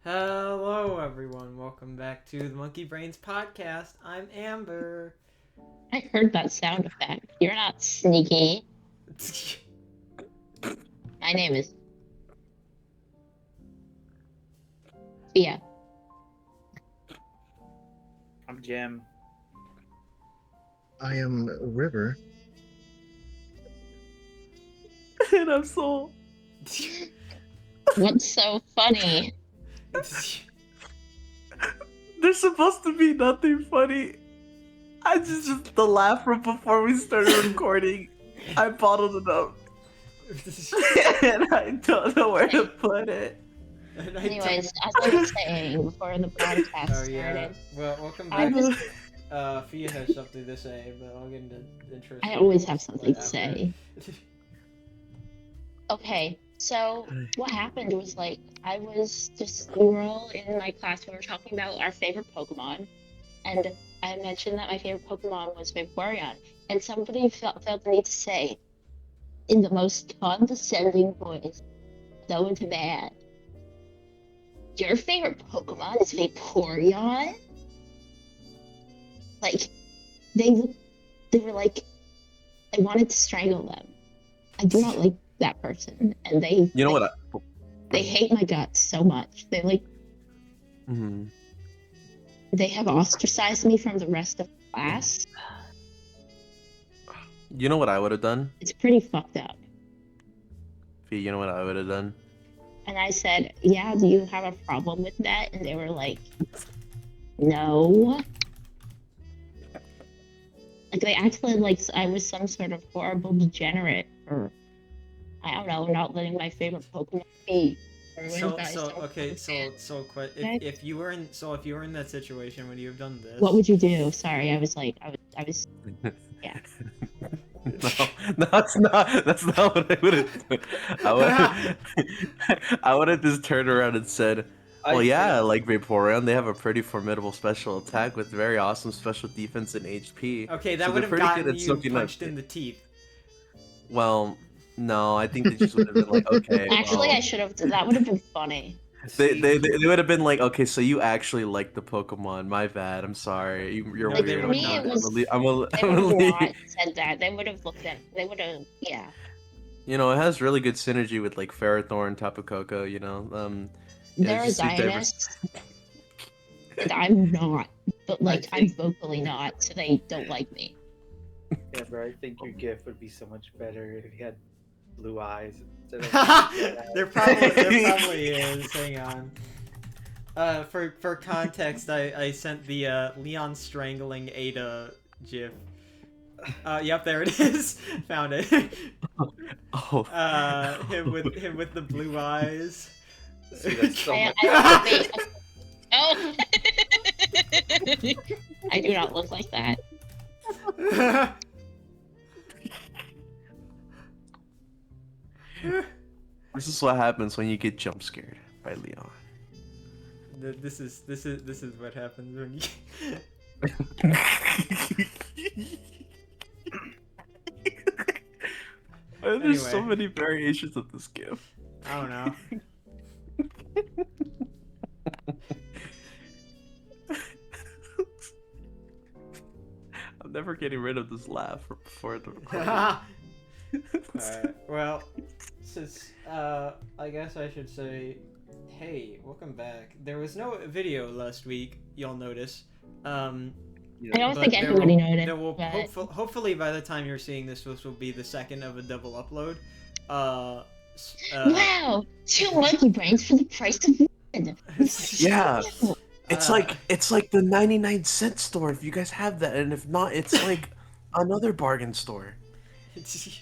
Hello, everyone. Welcome back to the Monkey Brains podcast. I'm Amber. I heard that sound effect. You're not sneaky. My name is Thea. I'm Jim. I am River. And I'm Soul. What's so funny? There's supposed to be nothing funny. I just the laugh from before we started recording. I bottled it up. And I don't know where to put it. Anyways, as I was saying before the podcast started, Well, welcome I back. was Fia has something to say, but I'll get into the intro. I always have something to after. say. Okay, so what happened was I was just we were all in my class. We were talking about our favorite Pokemon, and I mentioned that my favorite Pokemon was Vaporeon, and somebody felt the need to say, in the most condescending voice, so bad, your favorite Pokemon is Vaporeon? Like, they were like, I wanted to strangle them. I do not like that person, and they. You know what? They hate my guts so much. They They have ostracized me from the rest of the class. You know what I would have done? It's pretty fucked up. You know what I would have done? And I said, yeah, do you have a problem with that? And they were like, no. Like, they acted like I was some sort of horrible degenerate, or I don't know, not letting my favorite Pokemon be ruined by some fan. If you were in that situation, would you have done this? What would you do? Sorry, I was yeah. No, it's not. That's not what I would have done. I would have just turned around and said, well, yeah, like Vaporeon, they have a pretty formidable special attack with very awesome special defense and HP. Okay, that So would they're have pretty gotten good at you soaking up punched in the teeth. Well, no, I think they just would have been like, okay. Actually, well, I should have. That would have been funny. They would have been like, okay, so you actually like the Pokemon. My bad. I'm sorry. You're Like, weird. for me, it was- I'm They would have leave. not said that. They would have looked at. They would have. Yeah. You know, it has really good synergy with like Ferrothorn, Tapu Koko. You know, They're a just super Zionist, and I'm not. But I'm think- vocally not, so they don't like me. Yeah, bro, I think your gift would be so much better if you had blue eyes instead of. there probably is. Hang on. For context, I sent the Leon strangling Ada gif. Yep, there it is. Found it. Oh. Him with the blue eyes. See, that's so much. Oh. I do not look like that. This is what happens when you get jump scared by Leon. This is what happens when you. There's so Anyway. many variations of this gift. I don't know. I'm never getting rid of this laugh from before the recording. Alright, well, since, I guess I should say, hey, welcome back. There was no video last week, you'll notice. I Yeah. don't But think there anybody will- noticed. There will, but hopefully by the time you're seeing this will be the second of a double upload. Wow! 2 monkey brains for the price of one. Yeah. It's Uh, like the 99-cent store if you guys have that, and if not, it's like another bargain store.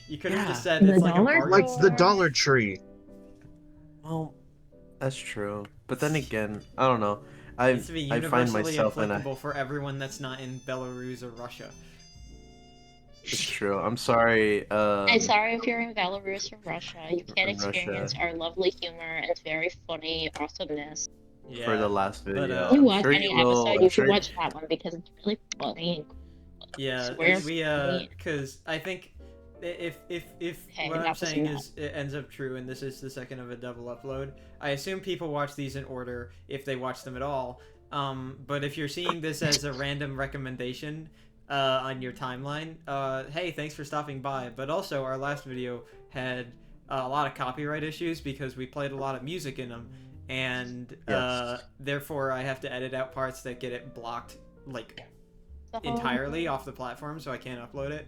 You could have Yeah. just said The it's like a dollar bargain Like store. the Dollar Tree. Well, that's true. But then again, I don't know. It needs to be I find universally myself in a. applicable for everyone that's not in Belarus or Russia. It's true. I'm sorry. I'm sorry if you're in Belarus or Russia. You can't In Russia. experience our lovely humor and very funny awesomeness. Yeah. For the last video. If you I'm watch sure any you will. episode, I'm you sure should watch that one because it's really funny. Yeah, Swear we funny. because I think if Hey, what I'm that was saying not- is it ends up true, and this is the second of a double upload, I assume people watch these in order if they watch them at all. But if you're seeing this as a random recommendation on your timeline, hey, thanks for stopping by. But also, our last video had a lot of copyright issues because we played a lot of music in them, and Yes. therefore I have to edit out parts that get it blocked like the whole- entirely off the platform, so I can't upload it.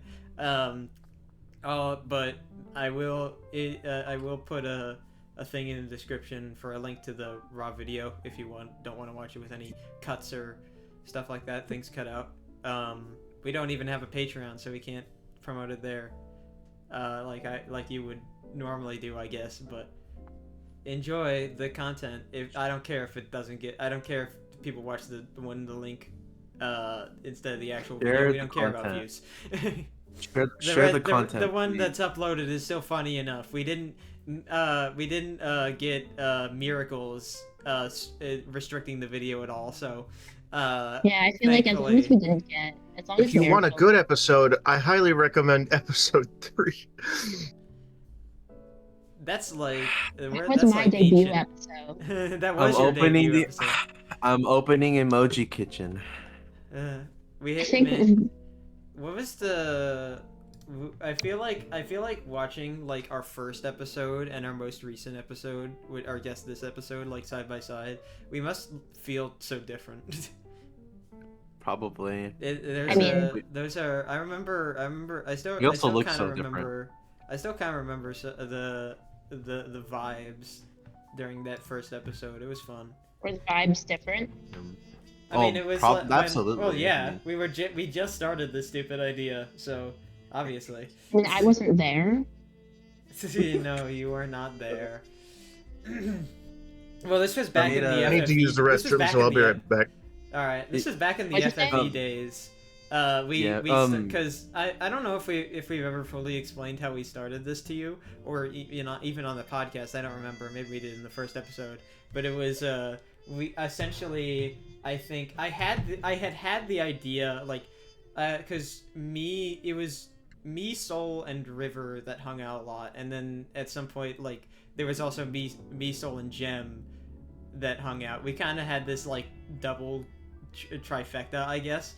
But I will put a thing in the description for a link to the raw video if you don't want to watch it with any cuts or stuff like that, things cut out. We don't even have a Patreon, so we can't promote it there, like you would normally do, I guess. But enjoy the content. I don't care if it doesn't get. I don't care if people watch the link instead of the actual video. Share We the don't care about content. views. Share the content. The one please. that's uploaded is still funny enough. We didn't get miracles restricting the video at all. So Yeah, I feel like as long as we didn't get, as long as If you want a Miracles- good episode, I highly recommend episode 3. that's like that that's was my like debut ancient. episode. That was I'm your opening debut the- episode. I'm opening Emoji Kitchen. We I hit. think Man, what was the? I feel like watching like our first episode and our most recent episode, with our guest this episode, like side by side. We must feel so different. Probably. I mean- Those are. I remember. I still. You also I still look kind so of different. remember. I still kind of remember the vibes during that first episode. It was fun. Were the vibes different? I mean, it was absolutely. Well, yeah, we just started this stupid idea, so obviously. I mean, I wasn't there. No, you were not there. Well, this was back in the I need to FFE use the this was restroom, back so I'll in be the- right back. All right, this was back in the What'd you say? FFE days. Because I don't know if we've ever fully explained how we started this to you, or even on the podcast. I don't remember. Maybe we did in the first episode, but it was we essentially, I think I had the idea, like because it was me, Soul, and River that hung out a lot, and then at some point like there was also me, Soul, and Gem that hung out. We kind of had this like double trifecta, I guess.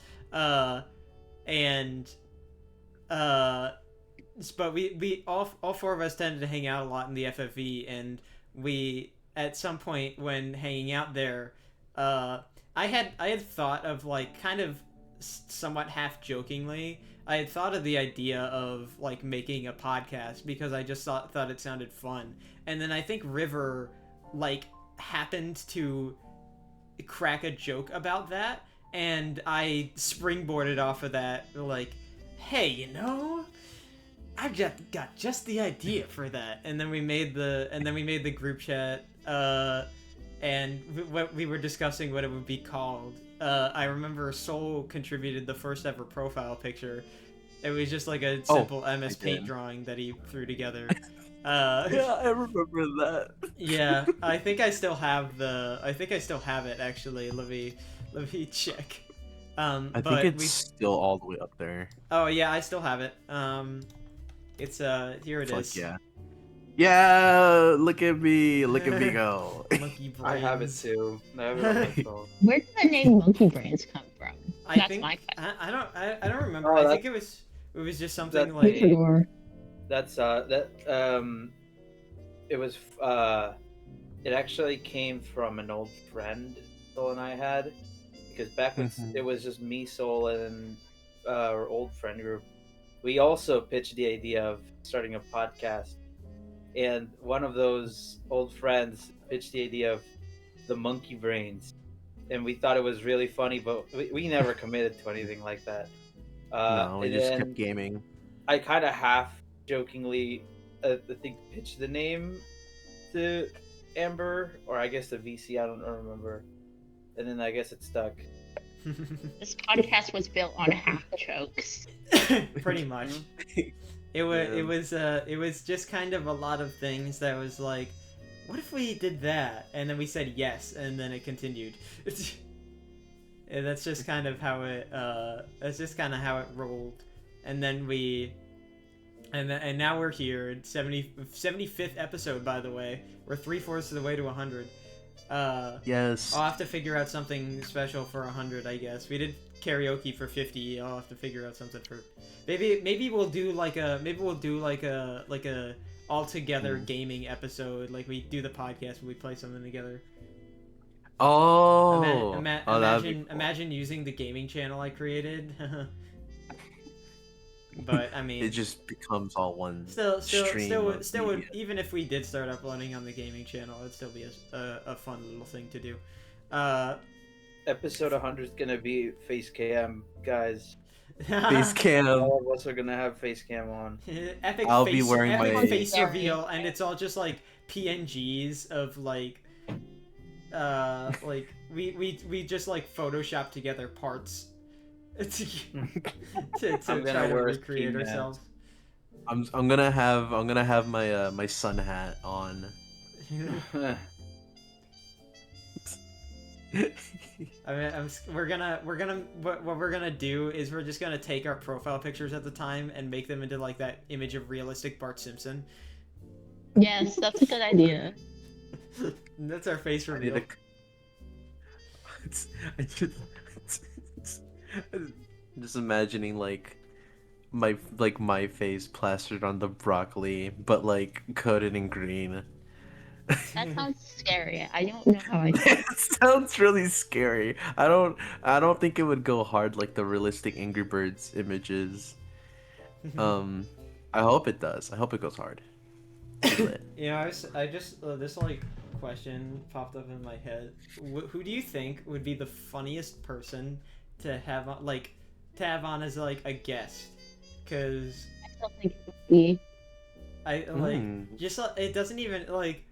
But we all four of us tended to hang out a lot in the FFE, and we at some point when hanging out there, I had thought of like kind of somewhat half jokingly, I had thought of the idea of like making a podcast because I just thought it sounded fun, and then I think River like happened to crack a joke about that, and I springboarded off of that, like, hey, I've got just the idea for that. And then we made the group chat, and we were discussing what it would be called. I remember Soul contributed the first ever profile picture. It was just like a simple MS Paint drawing that he threw together. Yeah, I remember that. Yeah, I think I still have it actually. Let me check. I think it's still all the way up there. Oh yeah, I still have it. It's here it Fuck is. yeah. Yeah, look at me go. Monkey brains. I have it too. I have it on my phone. Where did the name Monkey Brains come from? I That's think my question. I don't remember. Oh, I that- think it was just something that- like Sure. That's it was it actually came from an old friend Soul and I had, because back when Mhm. it was just me, Soul, and our old friend group, we also pitched the idea of starting a podcast, and one of those old friends pitched the idea of the Monkey Brains, and we thought it was really funny, but we never committed to anything like that. No, we and just then kept gaming. I kind of half jokingly, I think, pitched the name to Amber, or I guess the VC, I don't remember. And then I guess it stuck. This podcast was built on half jokes. pretty much. It was just kind of a lot of things that was like, what if we did that? And then we said yes, and then it continued. And that's just kind of how it rolled. And then we And now we're here, 75th episode, by the way. We're 3/4 of the way to 100. Yes. I'll have to figure out something special for 100, I guess. We did karaoke for 50. I'll have to figure out something for maybe we'll do like a all together gaming episode, like we do the podcast where we play something together. Oh. Oh, that'd be cool. Imagine using the gaming channel I created. But I mean, it just becomes all one still stream. even if we did start uploading on the gaming channel, it'd still be a fun little thing to do. Episode 100 is gonna be face cam, guys. Face cam. All of us are gonna have face cam on. I'll be wearing my face reveal, and it's all just like PNGs of like we just like Photoshop together parts to try to recreate ourselves. I'm gonna have my my sun hat on. I mean, what we're gonna do is we're just gonna take our profile pictures at the time and make them into like that image of realistic Bart Simpson. Yes, that's a good idea. That's our face reveal. I'm just imagining like my face plastered on the broccoli, but like coated in green. That sounds scary. I don't know how I feel. It sounds really scary. I don't think it would go hard like the realistic Angry Birds images. I hope it does. I hope it goes hard. You know, I just this like question popped up in my head. Who do you think would be the funniest person to have on as like a guest? Because I still think it would be. Just it doesn't even like.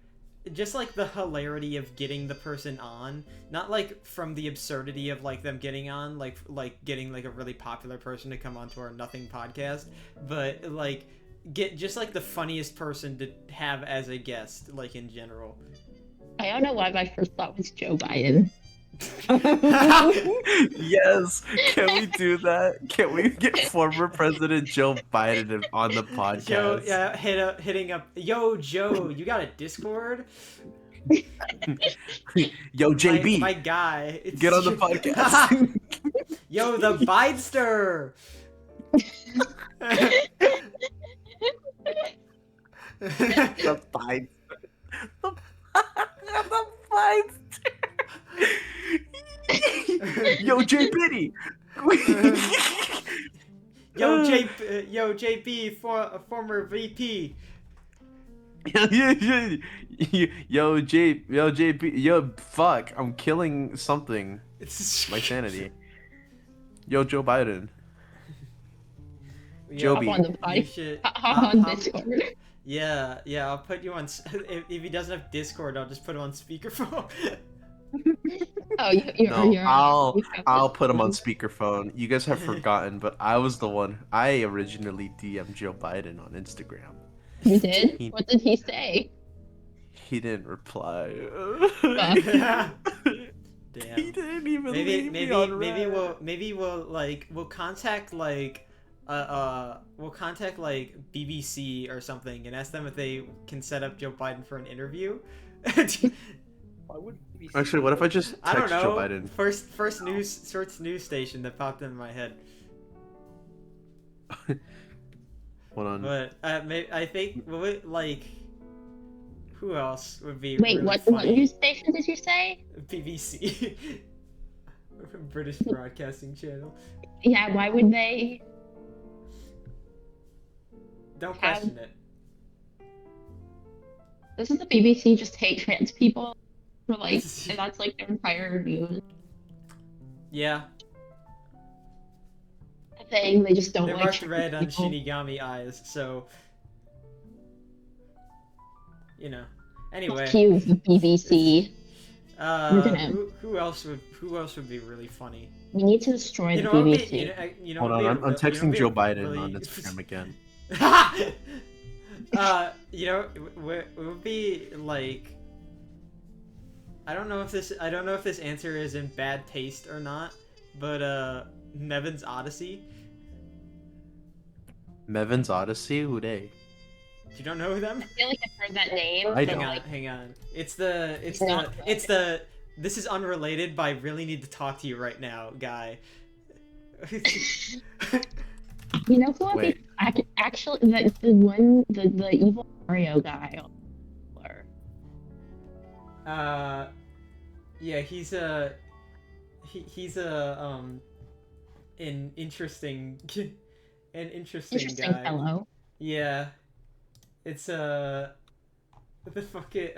Just like the hilarity of getting the person on, not like from the absurdity of like them getting on, like getting like a really popular person to come onto our Nothing podcast, but like get just like the funniest person to have as a guest, like in general. I don't know why my first thought was Joe Biden. Yes, can we do that? Can we get former President Joe Biden on the podcast? Joe, yeah, hitting up. Yo, Joe, you got a Discord? Yo, JB, my guy, get on the podcast. Yo, the Bidester. The Bidester. The Bidester. Yo, J Biddy. Yo, JB, former VP. Yo, JB, yo, fuck, I'm killing something. My sanity. Yo, Joe Biden. Joby. On the bike. On Discord. Yeah, I'll put you on. If he doesn't have Discord, I'll just put him on speakerphone. Oh, you're I'll put him on speakerphone. You guys have forgotten, but I was the one. I originally DM'd Joe Biden on Instagram. You did? What did he say? He didn't reply. Damn. He didn't even leave me on red. maybe we'll contact BBC or something and ask them if they can set up Joe Biden for an interview. Why would BBC Actually, what if I just I don't text know. Joe Biden? First news station that popped into my head. Hold on. But I think who else would be? Wait, really what funny? news station did you say? BBC, British Broadcasting Channel. Yeah, why would they? Don't question it. Doesn't the BBC just hate trans people? For like, and that's like their entire news Yeah, thing. They just don't they're like marked trans red on people. Shinigami eyes, so you know. Anyway, Cue the BBC. who else would be really funny? We need to destroy the what would be- BBC. Hold on, I'm texting Joe Biden on Instagram again. It would be like, I don't know if this answer is in bad taste or not, but Nevin's Odyssey. Mevin's Odyssey? Who they? You don't know them? I feel like I've heard that name. I but, don't. like, Hang on. It's the not this is unrelated, but I really need to talk to you right now, guy. you know who Wait. actually the evil Mario guy. Or Yeah, he's an interesting interesting guy. fellow. Yeah, it's the fucking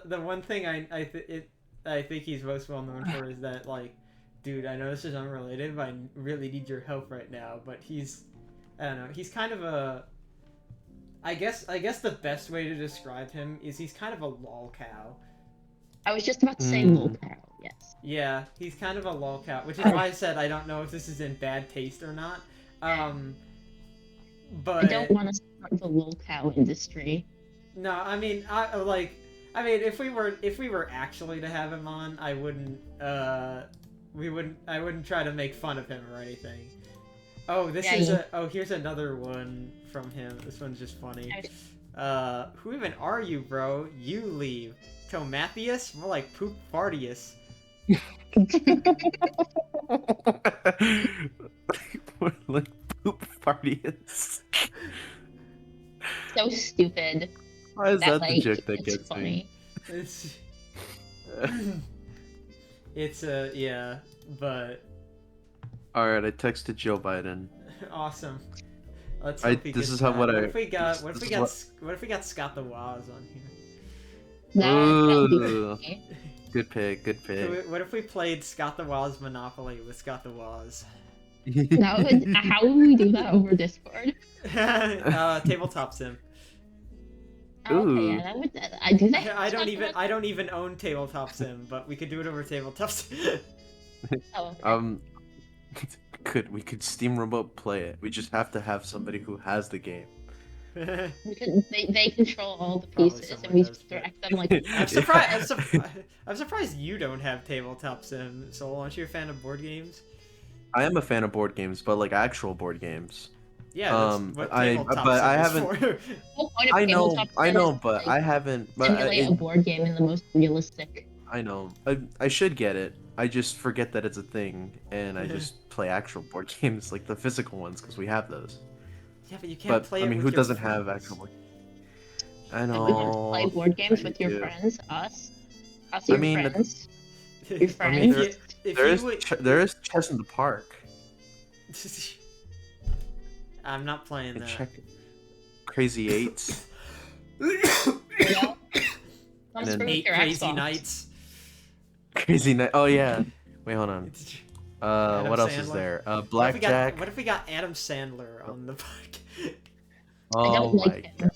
the one thing I think he's most well known for is that, like, dude, I know this is unrelated, but I really need your help right now. But I don't know, he's kind of a, I guess the best way to describe him is he's kind of a lol cow. I was just about to say lol cow. Yes. Yeah, he's kind of a lol cow, which is why I said I don't know if this is in bad taste or not. But I don't want to start the lol cow industry. no, I mean, if we were actually to have him on, I wouldn't try to make fun of him or anything. Oh, here's another one from him. This one's just funny. Who even are you, bro? You leave. Tomathius? More like Poop Fartius. Like poop parties. So stupid. Why is that the like, joke that it's gets me? funny. It's yeah, but Alright, I texted Joe Biden. awesome. Let's hope he this gets is how that. what I- What if we got this is what if we got Scott the Waz on here? That would be Ooh. funny. Good pick, good pick. What if we played Scott the Waz Monopoly with Scott the Waz? How would we do that over Discord? Tabletop sim. Okay, yeah, that would. I do that. I don't even own Tabletop sim, but we could do it over Tabletop sim. Oh, okay. We could Steam remote play it. We just have to have somebody who has the game. Because they control all the Probably pieces, and someone we does, just but- direct them like. I'm surprised you don't have Tabletop sim. So, aren't you a fan of board games? I am a fan of board games, but like actual board games. Yeah, that's what Tabletop but sim I is haven't- for. The whole point of I know, tabletop I sim know, is to, but like, I haven't. But simulate a board game in the most realistic. I know. I should get it. I just forget that it's a thing, and I just play actual board games, like the physical ones, because we have those. Yeah, but you can't But play I it mean, with who your doesn't friends. have actual board? I Like, we want to know. play board games I with your do. friends, us, I your mean, friends. Your I friends. mean, If there you is would- there is chess in the park. I'm not playing And that. check Crazy Eights. You know? And Come then through with 8 your crazy Xbox. nights. Crazy Night. Oh yeah. Wait, hold on. Adam What else is Sandler? there? What Blackjack. if we got Adam Sandler on the podcast? Oh I don't my like him. god.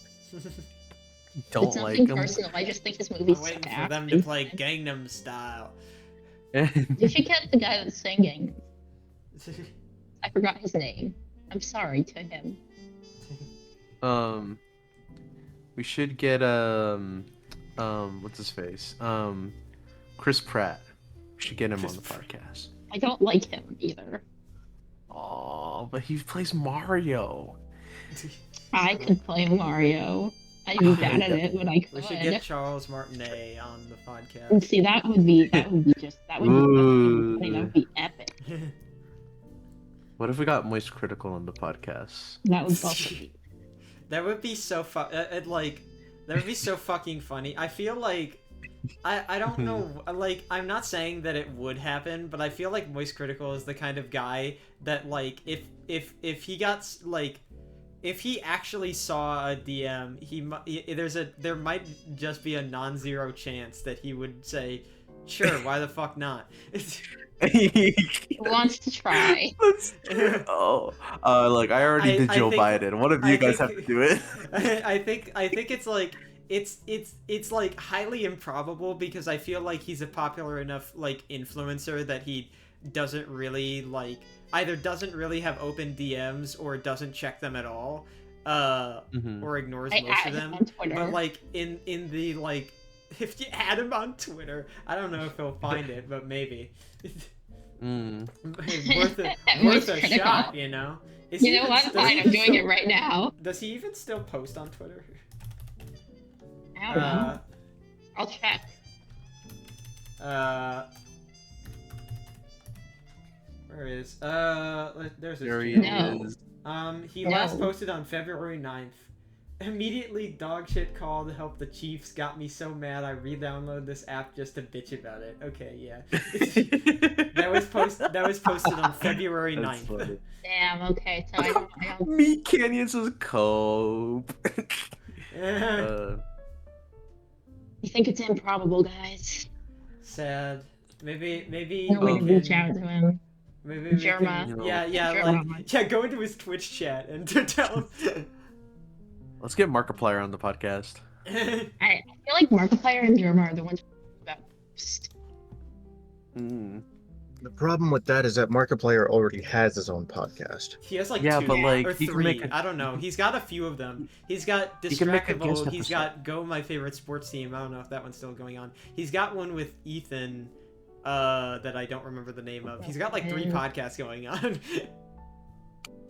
Don't It's like nothing him. personal. I just think his I'm movies waiting suck for them ass, to but play he's fine. Gangnam Style. You should get the guy that's singing. I forgot his name. I'm sorry to him. We should get what's his face? Chris Pratt. We should get him on the podcast. I don't like him either. Oh, but he plays Mario. I could play Mario. I'd be bad at it, but I We should could. get Charles Martinet on the podcast. And see, that would be just that would Ooh. be that would be epic. What if we got Moist Critical on the podcast? That would also be. That would be so that would be so fucking funny. I feel like I don't know, like, I'm not saying that it would happen, but I feel like Moist Critical is the kind of guy that, like, if he got, like, if he actually saw a DM, there might just be a non-zero chance that he would say, sure, why the fuck not? He wants to try. That's true. Oh, look, I already did Joe Biden. One of you guys have to do it. I think it's like it's like highly improbable because I feel like he's a popular enough like influencer that he doesn't really like either doesn't really have open DMs or doesn't check them at all, or ignores most of them. On Twitter. But like in the like if you add him on Twitter, I don't know if he'll find it, but maybe. worth That a, was worth a critical. shot, you know. Is You he know even- what? does Fine, he I'm even doing still- it right now. Does he even still post on Twitter? I don't know. I'll check. Where is there's his There he channel. No. is. He No. last posted on February 9th. Immediately dog shit call to help the Chiefs got me so mad I re-downloaded this app just to bitch about it. Okay, yeah. that was posted on February That's 9th. funny. Damn. Okay. So I don't. Meat Canyon says cope. You think it's improbable, guys? Sad. Maybe No way we to reach can- out to him. Maybe we Jerma. can, You know, yeah, Jerma. go into his Twitch chat and to tell him. Let's get Markiplier on the podcast. I feel like Markiplier and Jerma are the ones about most. The problem with that is that Markiplier already has his own podcast. He has like Yeah, 2 but, like, or he can 3. make a- I don't know. He's got a few of them. He's got He can make a guest Distractable. He's episode. got Go My Favorite Sports Team. I don't know if that one's still going on. He's got one with Ethan that I don't remember the name of. He's got like 3 podcasts going on.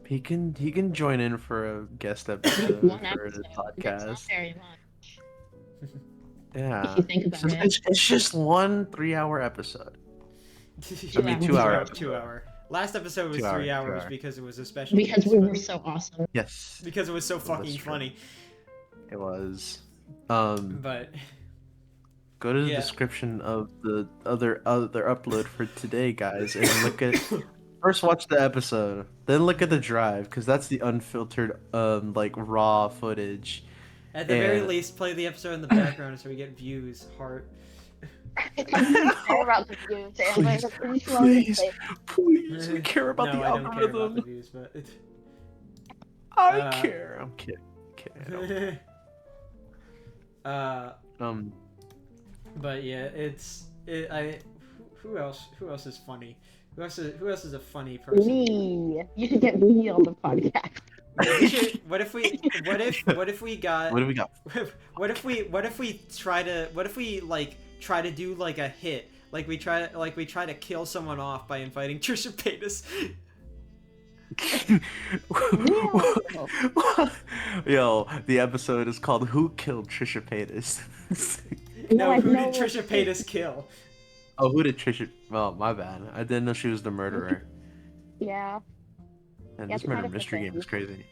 He can join in for a guest episode One for the episode. That's not podcast. very much. Yeah. If you think about it. It's just 1 3-hour episode. I mean, 2 hour. 2 hour. Last episode was 2 hour, 3 hours 2 hour. because it was a special. Because case, we but- were so awesome. Yes, Because it was so That's fucking true. funny. it was. But Go to the Yeah. description of the other upload for today, guys, and look at. First, watch the episode, then look at the drive, because that's the unfiltered, like raw footage. at the very And- least, play the episode in the background so we get views. Heart. I care about the views, and I'm pretty sure I'll Please, say- please, we care about no, the I don't care about the algorithm. views, but. I care. I'm kidding. Kidding. But yeah, who else is funny? Who else is a funny person? Me. You should get me on the podcast. What if we got What do we got? what if we try to do like a hit, like we try to kill someone off by inviting Trisha Paytas. Yo, the episode is called "Who Killed Trisha Paytas?" No, I who know did Trisha Paytas kill? Oh, who did Trisha? Well, my bad. I didn't know she was the murderer. Yeah. And Yeah, this murder kind of mystery the game is thing.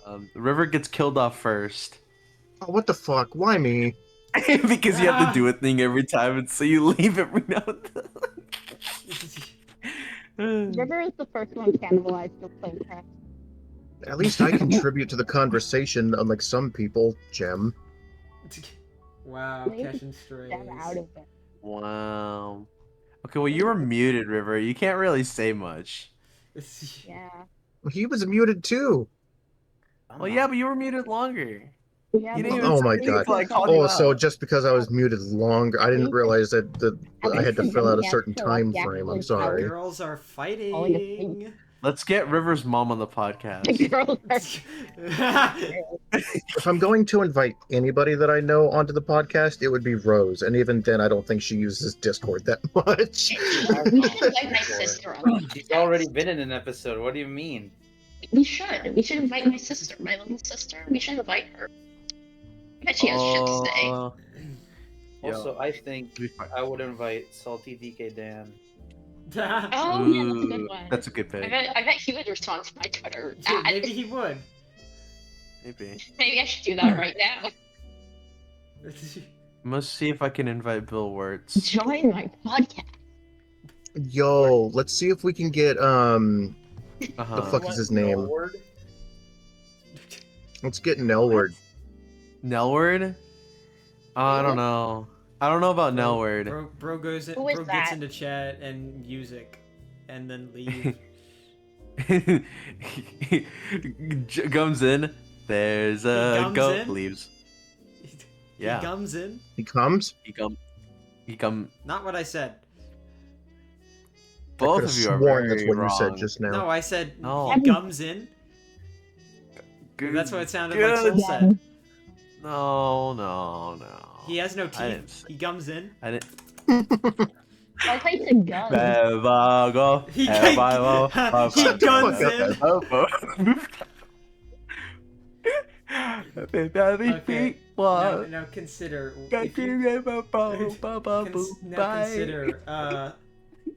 crazy. River gets killed off first Oh, what the fuck? Why me? because you have to do a thing every time, and so you leave every now and then. River is the first one cannibalized for plane crash. At least I contribute to the conversation, unlike some people, Gem. Wow, Maybe catching strays. Them out of it. Wow. Okay, well you were muted, River. You can't really say much. Yeah. He was muted too. Well, yeah, but you were muted longer. Yeah, You but- didn't even Oh my say god. until I called you Oh, so out. just because I was muted longer, I didn't realize that I had to fill out a certain time frame. I'm sorry. Girls are Falling fighting. Let's get River's mom on the podcast. The girls are If I'm going to invite anybody that I know onto the podcast, it would be Rose, and even then, I don't think she uses Discord that much. We should invite my sister on. She's already been in an episode. What do you mean? We should. We should invite my sister, my little sister. We should invite her. I bet she has shit to say. Yo, Also, I think be fine. I would invite Salty DK Dan. Oh, yeah, that's a good Ooh, one. that's a good pick. I bet he would respond to my Twitter. Dude, maybe he would. Maybe. Maybe I should do that right now. Must see if I can invite Bill Wirtz. Join my podcast. Yo, let's see if we can get the Uh-huh. fuck is his name? Elward? Let's get Nelward. Nelward? I don't know. I don't know about Nelward. Bro goes in, Who is bro gets that? into chat and music, and then leave. Comes in. There's a gums goat. in? Leaves. He Yeah. comes in. He comes. He come. Not what I said. I Both could've of you are sworn very that's what wrong. you said just now. No, I said No. he comes in. Good- That's what it sounded good. like Soul said. No. He has no I teeth. didn't say- He comes in. I didn't. I played some guns. He Okay. Now consider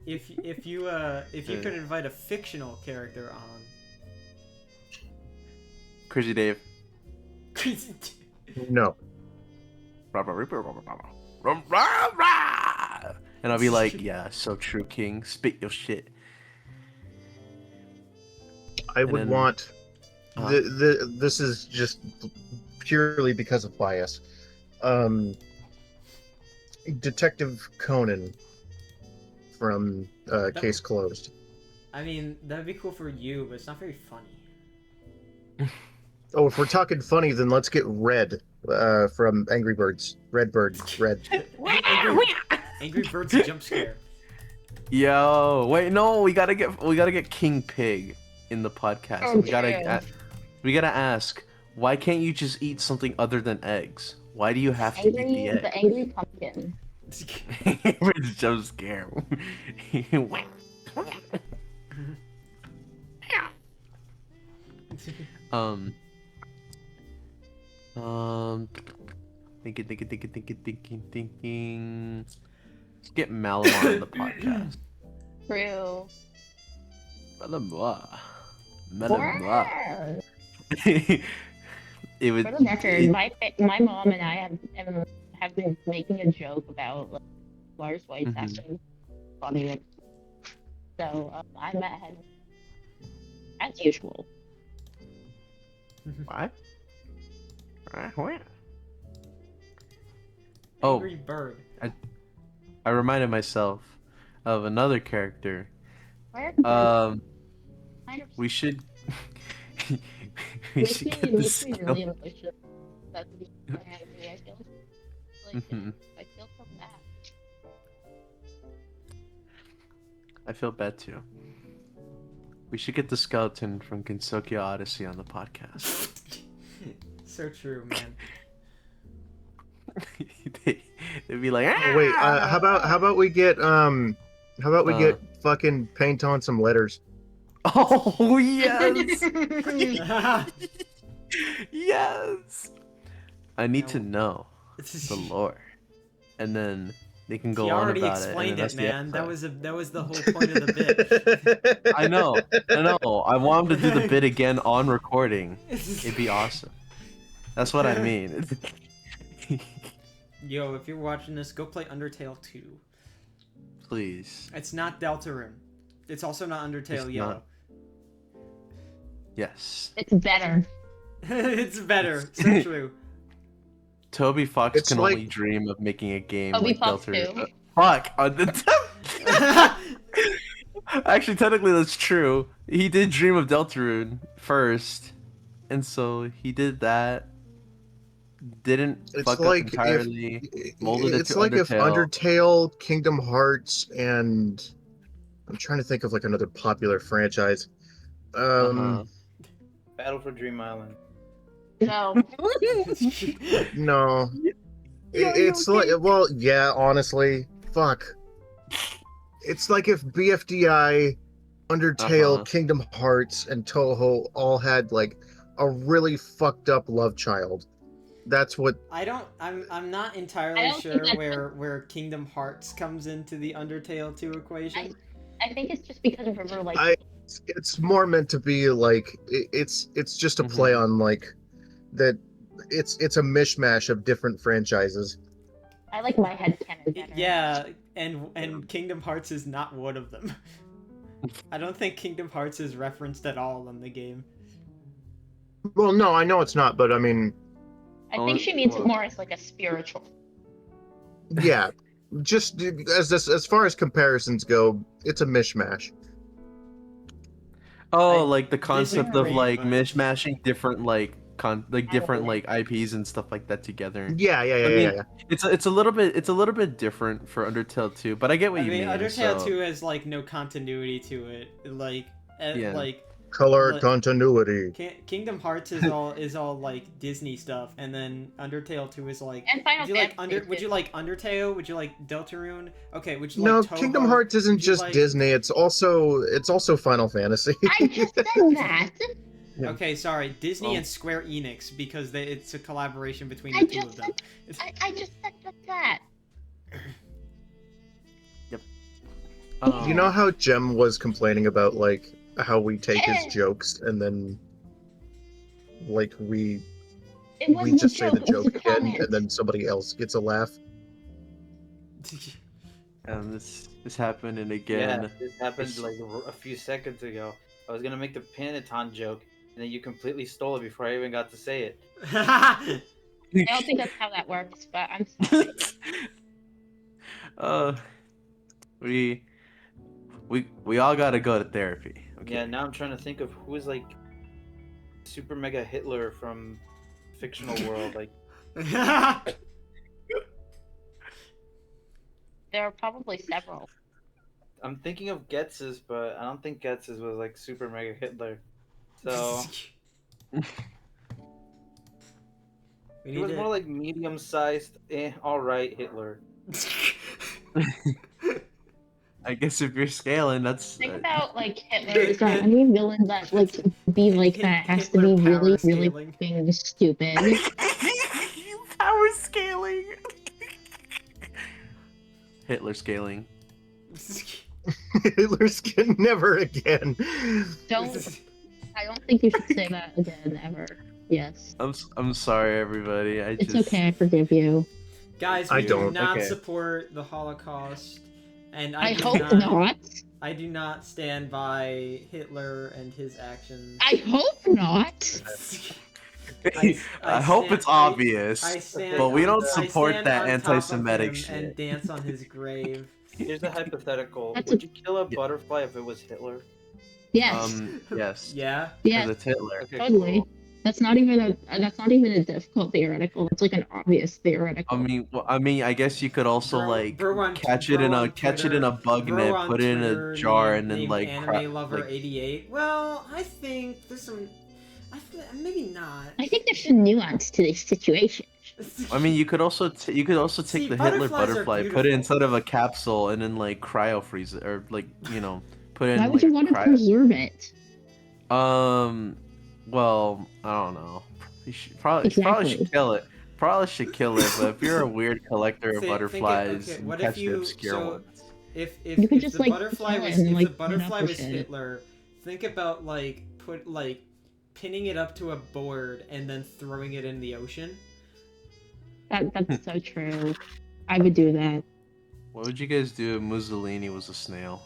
if you if you could invite a fictional character on. Crazy Dave. No. And I'll be like, yeah, so true, King. Spit your shit. I would then- want. This is just purely because of bias. Detective Conan from Case Closed. I mean, that'd be cool for you, but it's not very funny. Oh, if we're talking funny, then let's get Red from Angry Birds. Red. Angry Birds jump scare. Yo, wait, no, we gotta get King Pig in the podcast. Oh, We gotta ask, why can't you just eat something other than eggs? Why do you have to eat the egg? The angry pumpkin. It's jump scare. Thinking. Let's get Malamar on the podcast. True. Malamar. It would. For the record, my mom and I have been making a joke about like, Lars White's acting funny. So I'm ahead as usual. What? Oh, Angry Bird. I reminded myself of another character. Where? We should. Makes me really emotional. That's the I feel like I feel so bad. I feel bad too. We should get the skeleton from Gensokyo Odyssey on the podcast. So true, man. They'd be like, Oh, wait, how about we get get fucking paint on some letters. oh yes, yes. I need to know the lore, and then they can go He on already about explained it. it, man. That was the whole point of the bit. I know. I want him to do the bit again on recording. It'd be awesome. That's what I mean. Yo, if you're watching this, go play Undertale 2. Please. It's not Deltarune. It's also not Undertale It's Yellow. not. Yes. It's better. It's better. So true. Toby Fox It's can like- only dream of making a game Toby like Fox Deltarune. too. Fuck! Actually, technically that's true. He did dream of Deltarune first, and so he did that. Didn't It's fuck like up entirely. Molded it it's to like if Undertale. Undertale, Kingdom Hearts, and I'm trying to think of like another popular franchise. Battle for Dream Island. No. No. It's like, well, yeah, honestly, fuck. It's like if BFDI, Undertale, Kingdom Hearts, and Toho all had like a really fucked up love child. That's what. I'm not entirely I don't sure think that's- where Kingdom Hearts comes into the Undertale 2 equation. I think it's just because of River like It's more meant to be like it's just a play on like that. It's a mishmash of different franchises. I like my head canon better. Yeah, and Kingdom Hearts is not one of them. I don't think Kingdom Hearts is referenced at all in the game. Well, no, I know it's not, but I mean, I think she means it more as like a spiritual. yeah, just as far as comparisons go, it's a mishmash. Oh, like the concept of like but- mishmashing different like different like IPs and stuff like that together. Yeah. mean, It's a little bit different for Undertale 2, but I get what I you mean, mean. Undertale so... 2 has like no continuity to it. Like, Yeah. like color But- continuity. Kingdom Hearts is all like Disney stuff, and then Undertale 2 is like. And Final Would you like Fantasy Would you too. like Undertale? Would you like Deltarune? Okay. Would you No, like Toho? Kingdom Hearts isn't Would you just like- Disney. It's also Final Fantasy. I just said that. Yeah. Okay, sorry, Disney Well- and Square Enix because it's a collaboration between I the two just of them. I just said that. You know how Jem was complaining about like how we take his jokes and then like we It wasn't we just a say joke. the It was joke a again comment. and then somebody else gets a laugh. And this happened and Yeah, again. this happened like a few seconds ago. I was gonna make the Panaton joke, and then you completely stole it before I even got to say it. I don't think that's how that works, but I'm sorry. We all gotta go to therapy. Okay. Yeah, now I'm trying to think of who is like super mega Hitler from fictional world. Like, There are probably several. I'm thinking of Getz's, but I don't think Getz's was like super mega Hitler. So we he need was to... more like medium sized, all right Hitler. I guess if you're scaling, that's Think about like Hitler. Is there any villain that like be like that has to Hitler be power really scaling. fucking stupid? power scaling. Hitler scaling. Hitler's skin never again. I don't think you should say that again ever. Yes. I'm sorry, everybody. It's okay, I forgive you. Guys, I we do don't. not Okay. support the Holocaust, and I do hope not. not. I do not stand by Hitler and his actions. I hope not. I hope it's obvious, I stand but we on- don't I support stand that on top of anti-Semitic him shit. and dance on his grave. Here's a hypothetical: That's would you kill a butterfly if it was Hitler? Yes. Yes. Yeah. Yes. Because it's Hitler. Okay, Totally. cool. That's not even a difficult theoretical. It's like an obvious theoretical. I mean, I guess you could also Bro- like bro on- catch it in bro a on catch it Twitter- in a bug bro net, on put it in Twitter a jar, named- and then named like Anime Lover like 88. Well, I think there's some. Maybe not. I think there's some nuance to this situation. I mean, you could also take See, the Hitler butterflies are butterfly, put it beautiful. inside of a capsule, and then like cryo freeze it, or like put it in. Why would like, you want to preserve it? Well, I don't know. You probably Exactly. should kill it. Probably should kill it. But if you're a weird collector of Think- butterflies, okay, and what catch if you- the obscure so- ones. If You could if just, the like, butterfly kill it was and, if like, the put it up butterfly with was shit. Hitler, think about pinning it up to a board and then throwing it in the ocean. That's so true. I would do that. What would you guys do if Mussolini was a snail?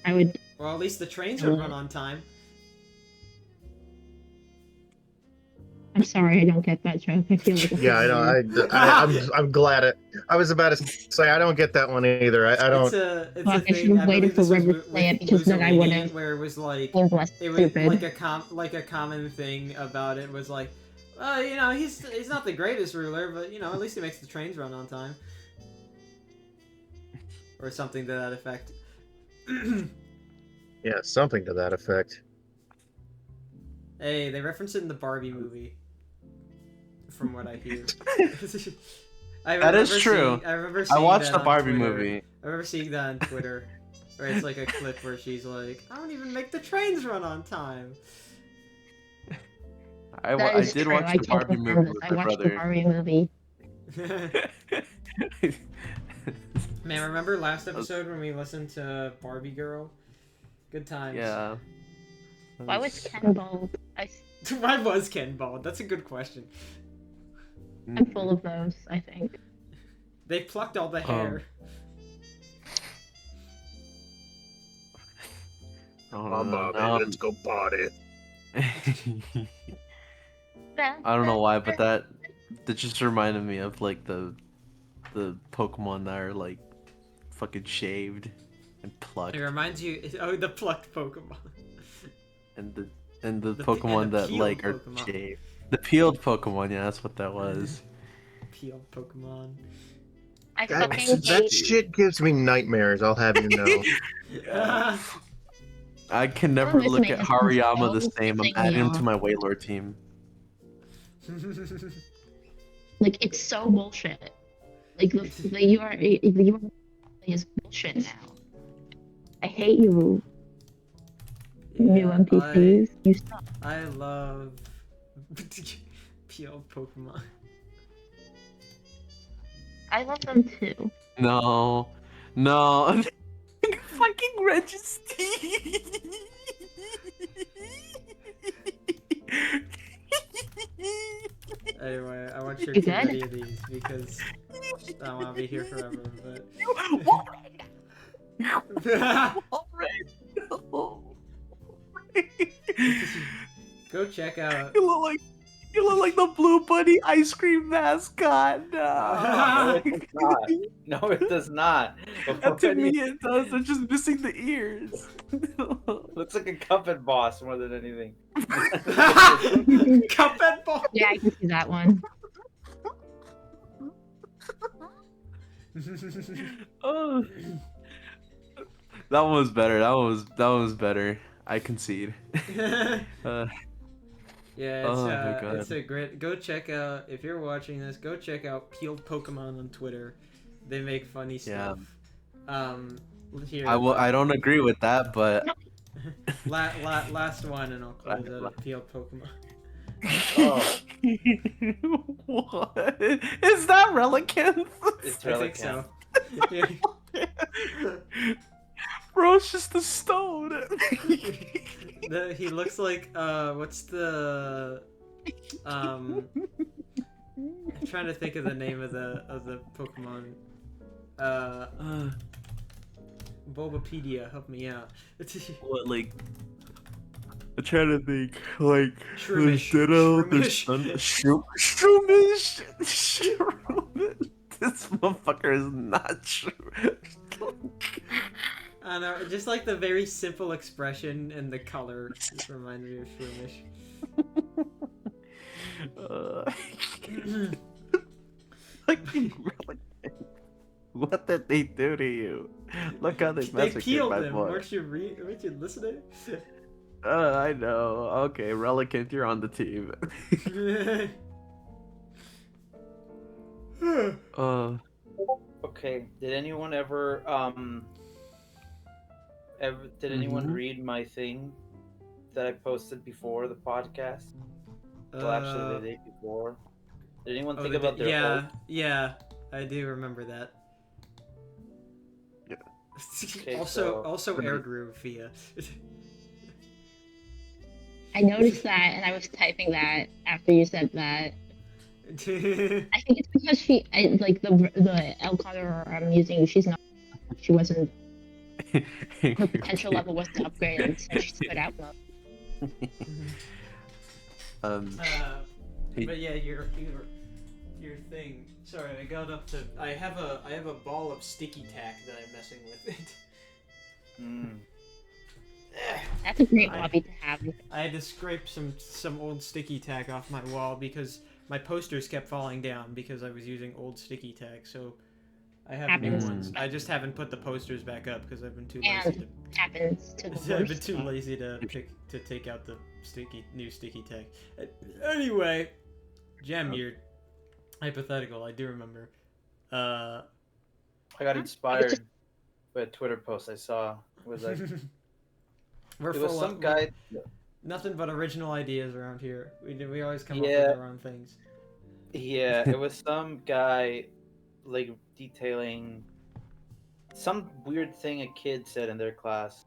I would. Well, at least the trains would run on time. I'm sorry, I don't get that joke. I feel like. Yeah, I know. I'm glad it. I was about to say I don't get that one either. I don't. It's a Fuck, I thing. should've I waited believe for this was River to say it, because then I Mussolini, would've- Where it was like Seems less it was stupid. like a common thing about it was like, he's not the greatest ruler, but at least he makes the trains run on time, or something to that effect. Yeah, something to that effect. Hey, they reference it in the Barbie movie, from what I hear. That is true. I remember I seeing watched that the on Barbie Twitter. movie. I remember seeing that on Twitter, where it's like a clip where she's like, "I don't even make the trains run on time." That I is did true. watch I the can't Barbie confirm movie this. with I my watched the brother. Barbie movie. Man, remember last episode when we listened to Barbie Girl? Good times. Yeah. Why was Ken bald? Why was Ken bald? That's a good question. I'm full of those, I think. They plucked all the hair. Let's go party. I don't know why, but that just reminded me of like the Pokemon that are like fucking shaved and plucked, It reminds you. Oh, the plucked Pokemon. and the and the Pokemon that peeled like are Pokemon. shaved. The peeled Pokemon, yeah, that's what that was. Peeled Pokemon. I That, fucking that hate. shit gives me nightmares. I'll have you know. I can never This look at makes Hariyama the so same. I'm pissing adding me him to off. my Wailord team. Like it's so bullshit. Like you are is bullshit now. I hate you, new Yeah, NPCs. You suck. I love PL Pokemon. I love them too. No, no, fucking Registy. Anyway, I want you You to keep good? any of these because I want to be here forever. But go check out. You look like the Blue Bunny ice cream mascot. No, No. it does not. No, it does not. And to me, it does. They're just missing the ears. Looks like a Cuphead boss more than anything. Cuphead ball. Yeah, I can see that one. Oh. That one was better. That one was better. I concede. Yeah, Oh my God. it's a great. Go check out if you're watching this. Go check out Peeled Pokemon on Twitter. They make funny Yeah. stuff. Here. I don't agree with that, but last one, and I'll close out of Peeled Pokemon. Oh, what is that Relicanth? it's I think so. Yeah. Bro, it's just a stone. He looks like what's the I'm trying to think of the name of the Pokemon. Bulbapedia, help me out. What, like? I'm trying to think. Like, Shroomish. there's Shroomish. Shroomish. This motherfucker is not true. I don't know, just like the very simple expression and the color just reminds me of Shroomish. Fucking Relicanth. What did they do to you? Look how they They massacred peeled my him. boy. Weren't you listening? I know. Okay, Relicanth, you're on the team. okay. Did anyone ever did anyone Mhm. read my thing that I posted before the podcast? Well, actually, the day before. Did anyone think about their yeah, I do remember that. Yeah. Okay, also so- air groove via. I noticed that, and I was typing that after you said that. I think it's because like the Elconnor I'm using, she wasn't, her potential level wasn't upgraded, so she stood out more. But yeah, your thing. Sorry, I got up to. I have a ball of sticky tack that I'm messing with. That's a great hobby to have. I had to scrape some old sticky tack off my wall because my posters kept falling down because I was using old sticky tack. So I have new Happens. ones. I just haven't put the posters back up because I've been too And lazy happens to the to. I've been worst. too lazy to take out the new sticky tack. Anyway, Gem, you're hypothetical. I do remember. I got inspired by a Twitter post I saw. It was like We're it was full some of guy. nothing but original ideas around here. We always come up Yeah. with our own things. Yeah, it was some guy like detailing some weird thing a kid said in their class.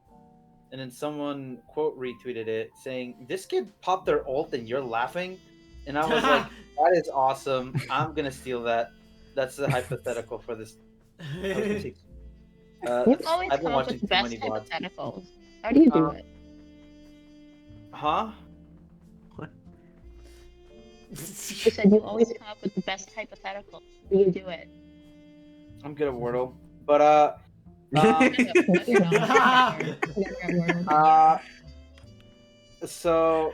And then someone quote retweeted it saying, "This kid popped their ult and you're laughing." And I was like, "That is awesome. I'm going to steal that." That's the hypothetical for this. You always I've been come up watching with the too best many VODs. hypotheticals. How do you do it? Huh? You said you always come up with the best hypothetical. How do you do it? I'm good at Wordle. But No, you're not. You're never at Wordle. so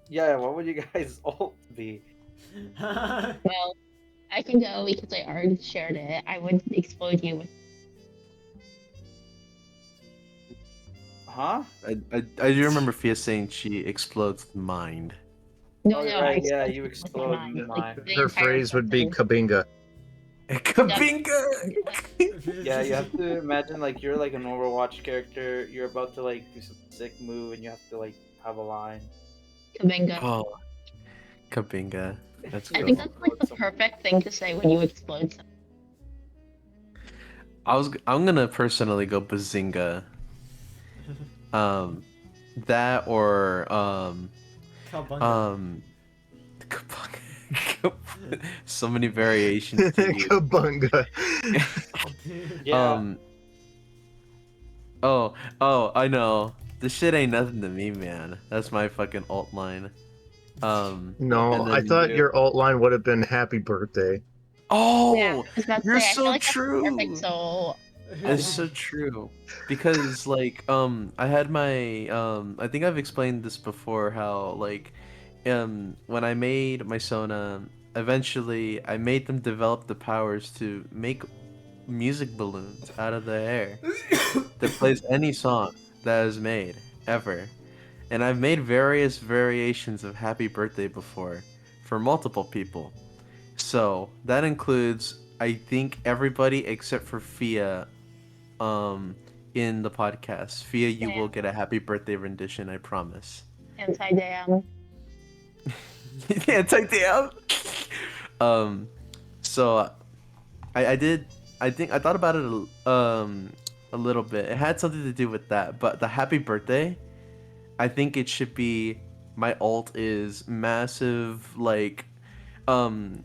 yeah, what would you guys ult be? Well, I can go because I already shared it. I would explode you with. Huh? I do remember Fia saying she explodes the mind. No, Oh, no, right, I yeah, explode you with my explode mind. mine. Like, the Her entire phrase would be sentence. kabinga. Kabinga! Yeah, you have to imagine like you're like an Overwatch character. You're about to like do some sick move, and you have to like have a line. Kabinga. Oh, Kabinga. That's I cool. think that's like the perfect thing to say when you explode something. I'm gonna personally go Bazinga. That or Cowabunga. Kabunga. So many variations. to use. Kabunga. Yeah. Oh, I know. This shit ain't nothing to me, man. That's my fucking alt line. No, and I then- thought your alt line would have been happy birthday. Oh, Yeah, I was about to you're say, I so feel like true. that's perfect. So It's so true. Because like I had my I think I've explained this before how like when I made my Sona, eventually I made them develop the powers to make music balloons out of the air that plays any song that is made ever. And I've made various variations of Happy Birthday before for multiple people. So that includes I think everybody except for Fia in the podcast. Fia, you will get a Happy Birthday rendition, I promise. anti-damn. Anti-damn. So I thought about it a little bit. It had something to do with that, but the Happy Birthday, I think it should be my alt is massive like 5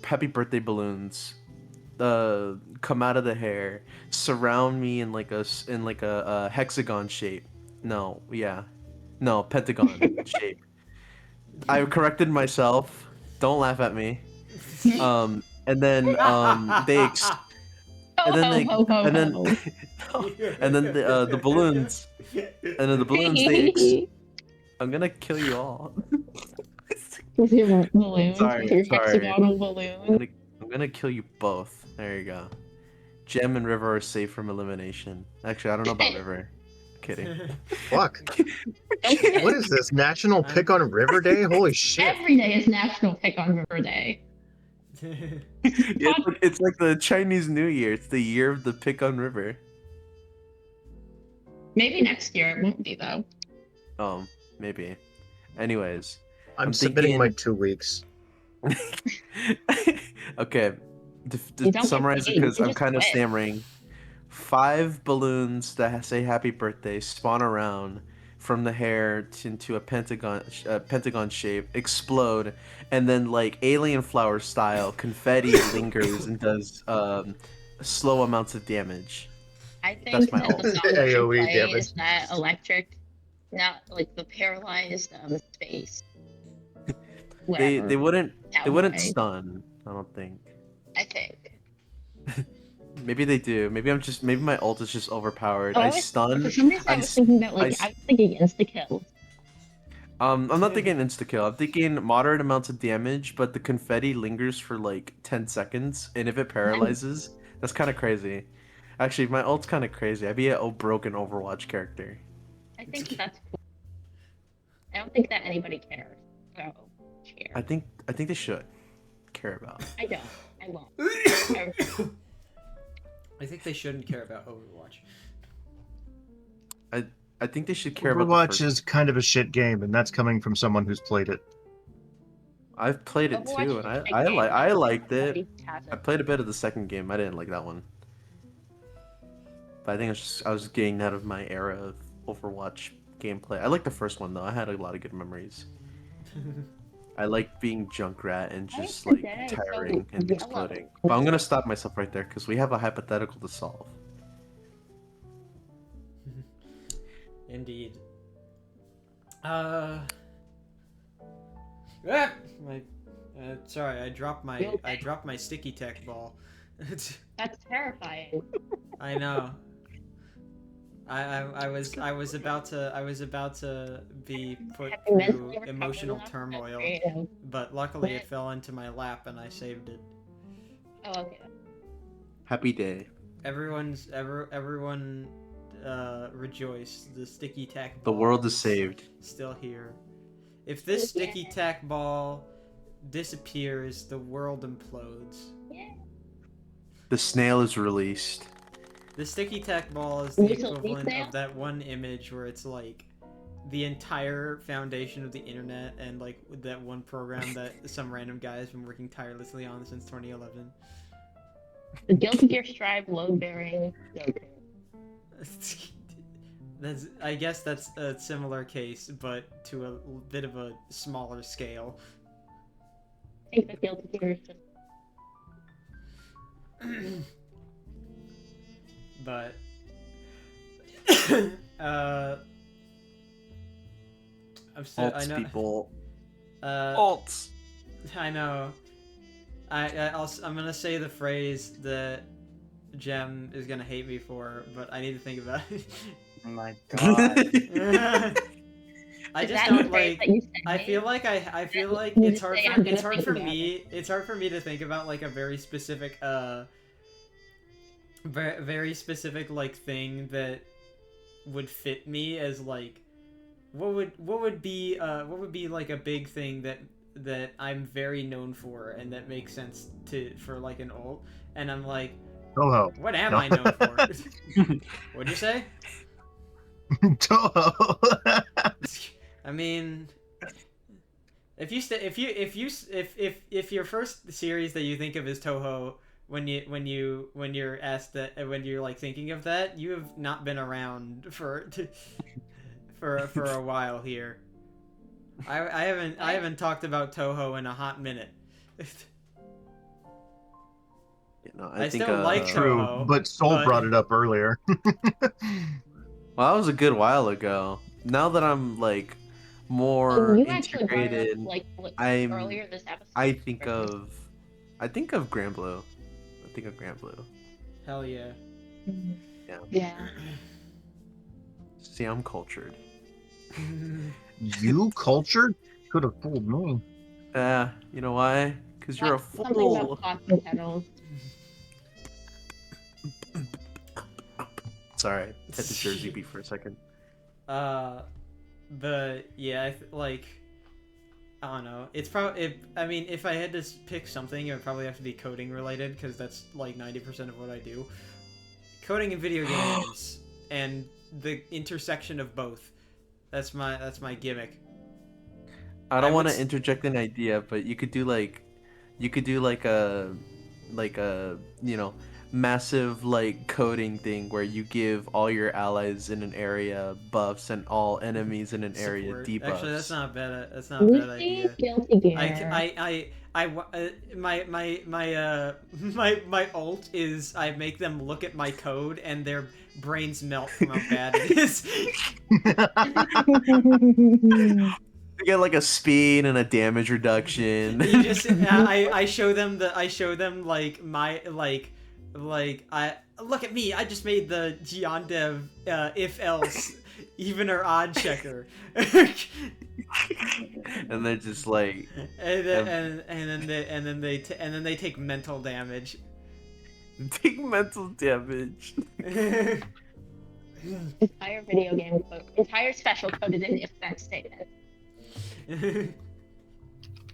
Happy Birthday balloons come out of the hair, surround me in like a hexagon shape. No, pentagon shape. I corrected myself. Don't laugh at me. And then the balloons, I'm gonna kill you all. With your balloons, Sorry, with your sorry. hexagonal balloon. I'm gonna kill you both. There you go. Gem and River are safe from elimination. Actually, I don't know about River. Kidding. Fuck. What is this? National Pick on River Day? Holy shit. Every day is National Pick on River Day. It's like the Chinese New Year. It's the year of the Pick on River. Maybe next year it won't be though. Oh, maybe. Anyways, I'm I'm submitting my thinking- 2 weeks. Okay, You to don't summarize get it paid, because you I'm just kind of quit. stammering. 5 balloons that say Happy Birthday spawn around from the hair into a pentagon shape, explode, and then like alien flower style, confetti lingers and does slow amounts of damage. I think That's my that ult. the song that should AoE play damage. is that electric, not like the paralyzed space. Whatever. They wouldn't Cowboy, stun. I don't think. I think. Maybe they do. Maybe my ult is just overpowered. Oh, I was- stun. For some reason, I was thinking about like I was thinking insta kill. I'm not thinking insta kill. I'm thinking moderate amounts of damage, but the confetti lingers for like 10 seconds, and if it paralyzes, that's kind of crazy. Actually, my ult's kind of crazy. I'd be a broken Overwatch character. I think that's cool. I don't think that anybody cares. So, cheer. I think they should care about. I don't. I won't. I think they shouldn't care about Overwatch. I think they should care about. Overwatch is kind of a shit game, and that's coming from someone who's played it. I've played it Overwatch too, is and a big I game. liked it. Everybody has it. I played a bit of the second game. I didn't like that one. But I think I was getting out of my era of Overwatch gameplay. I liked the first one though. I had a lot of good memories. I liked being Junkrat and I just like like the day, tearing so and yellow. exploding. But I'm gonna stop myself right there because we have a hypothetical to solve. Indeed. Sorry, I dropped my sticky tech ball. That's terrifying. I know. I was about to be put Have you mentally through recovered emotional enough? turmoil, You but luckily it fell into my lap and I saved it. Oh, okay. Happy day. Everyone rejoice. The sticky tack The ball world is saved. still here. If this sticky tack ball disappears, the world implodes. The snail is released. The sticky tack ball is the Whistle equivalent snail? of that one image where it's like the entire foundation of the internet and like that one program that some random guy has been working tirelessly on since 2011. The Guilty Gear Strive load bearing. I guess that's a similar case, but to a bit of a smaller scale. I think the Guilty Gear is just But I'm still. I Alts, know. people. Alts. I know. I'm gonna say the phrase that Jem is gonna hate me for, but I need to think about it. Oh my god. I Is just that don't the phrase like. that you say? I feel like You it's just hard say, for "I'm gonna it's hard think for about me it." it's hard for me to think about like a very specific very specific like thing that would fit me as like what would be like a big thing that I'm very known for and that makes sense for like an alt, and I'm like, Toho. what am No. I known for? What'd you say? Toho. I mean, if your first series that you think of is Toho when you're asked that when you're like thinking of that, you have not been around for a while here. I haven't talked about Toho in a hot minute. I think, still like True, Toho, but Soul brought it up earlier. Well, that was a good while ago. Now that I'm like more You actually brought it integrated, up, like I'm- earlier this episode. I think of Grand Blue. I think of Grand Blue. Hell yeah. Yeah. See, I'm cultured. You cultured? Could have fooled me. You know why? Because you're a Something fool. about pots and kettles. Sorry, I had the Jersey beat for a second. But yeah, like, I don't know. It's probably. I mean, if I had to pick something, it would probably have to be coding related because that's like 90% of what I do. Coding in video games and the intersection of both. That's my gimmick. I don't I want would to interject an idea, but you could do like a massive like coding thing where you give all your allies in an area buffs and all enemies in an area Support. debuffs. Actually, that's not a bad. That's not a bad idea. Guilty Gear. My ult is I make them look at my code and their brains melt from how bad it is. You get like a speed and a damage reduction. You just I show them like my I look at me. I just made the Geondev if else even or odd checker. And they're just like and then they take mental damage. take mental damage. Entire video game code, entire special code is in if that statement.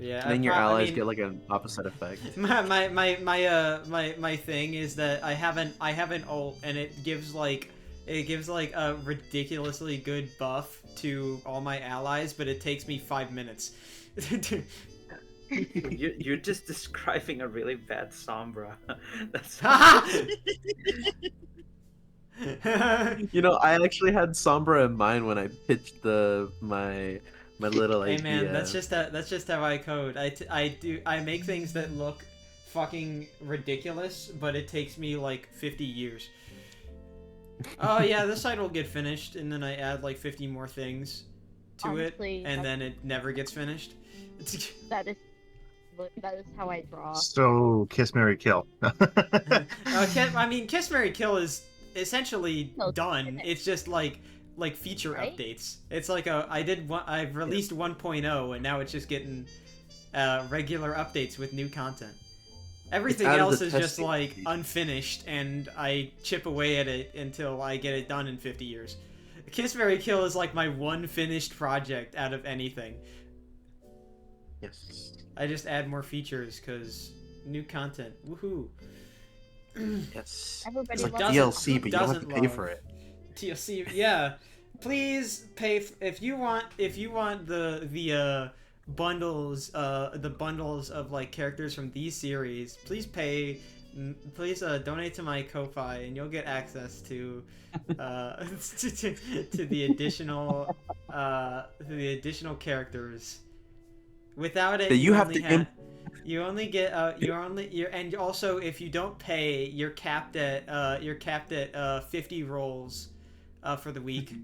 Yeah. And then your allies get like an opposite effect. My thing is that I have an ult and it gives like a ridiculously good buff to all my allies, but it takes me 5 minutes. You're just describing a really bad Sombra. That's You know, I actually had Sombra in mind when I pitched my little Hey idea. man, that's just how I code. I make things that look fucking ridiculous, but it takes me like 50 years. Oh yeah, this site will get finished, and then I add like 50 more things to Honestly, it, and then it never gets finished. That is how I draw. So, Kiss, Marry, Kill. I mean, Kiss, Marry, Kill is essentially No, done. It's just like feature Right? updates. It's like I've released 1.0, and now it's just getting regular updates with new content. Everything out of else the is just testing like phase. unfinished, and I chip away at it until I get it done in 50 years. Kiss Mary Kill is like my one finished project out of anything. Yes. I just add more features because new content. Woohoo! Yes. Everybody It's like loves DLC, Who but you don't have to doesn't pay love for it. TLC, yeah. Please pay if you want the bundles of like characters from these series. Please pay. Please donate to my Ko-fi and you'll get access to to the additional characters. Without it, That you have only to you only get and also if you don't pay, you're capped at 50 rolls for the week.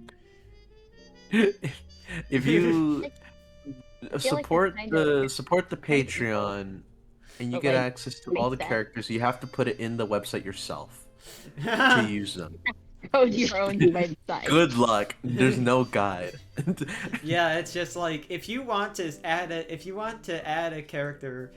If you support kind the of- support the Patreon and you But, get like, access to makes all the sense. characters, you have to put it in the website yourself to use them. Code your own website. Good luck. There's no guide. Yeah, it's just like if you want to add a character,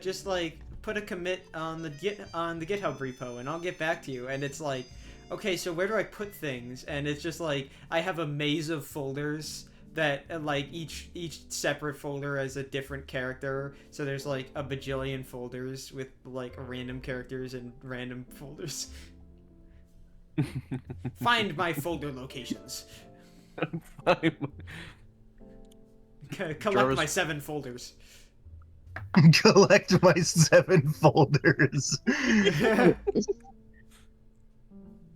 just like put a commit on the GitHub repo and I'll get back to you. And it's like, okay, so where do I put things? And it's just like I have a maze of folders that like each separate folder has a different character. So there's like a bajillion folders with like random characters and random folders. Find my folder locations. Collect Jarvis- my 7 folders. Collect my 7 folders.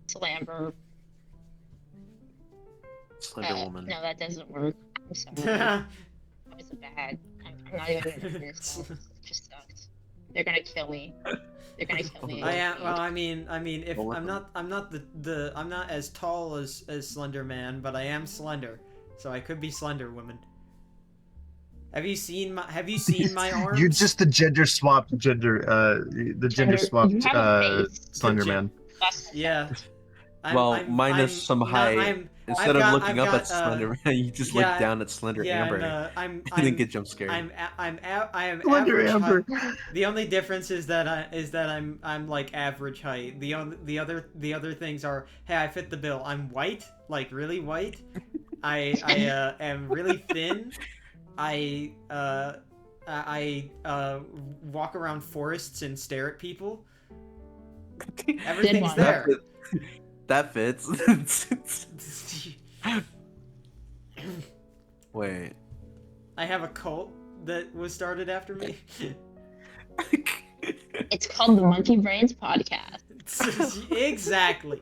Slammer. Slender Woman. No, that doesn't work. I'm sorry. That was bad. I'm not even gonna do this. It just sucks. They're gonna kill me. They're gonna kill me. I am. Well, I mean, if I'm not as tall as Slender Man, but I am slender, so I could be Slender Woman. Have you seen my arms? You're just the gender swapped you have a face. Slender Man. Yeah. Minus some height. Instead of looking up at Slender Man, you just look down at Slender Amber. I'm You didn't get jump scared. I am Slender average Amber. height. The only difference is that I'm like average height. The other things are, hey, I fit the bill. I'm white, like really white. I am really thin. I walk around forests and stare at people. Everything's one. there. That fits. Wait. I have a cult that was started after me. It's called the Monkey Brains Podcast. Exactly.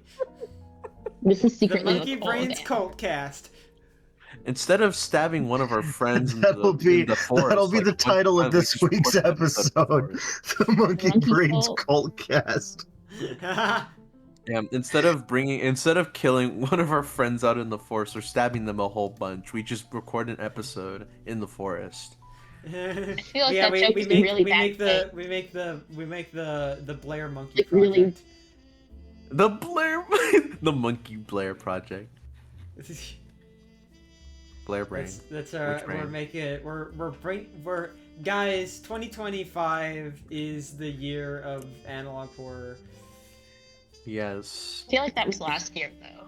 This is The secretly Monkey a Brains cult. Cultcast. Instead of stabbing one of our friends in That'll be the forest, that'll be like, the one title time of we this just week's recorded an episode. of the forest. The Monkey Monkey Brains Cult. Cultcast. Yeah, instead of killing one of our friends out in the forest or stabbing them a whole bunch, we just record an episode in the forest. I feel like that joke is a really bad thing. we make the Blair Monkey Like, really- Project. The Blair, the Monkey Blair Project. Blair Brain. That's Which we're brain? making it. We're guys. 2025 is the year of analog horror. Yes. I feel like that was last year though.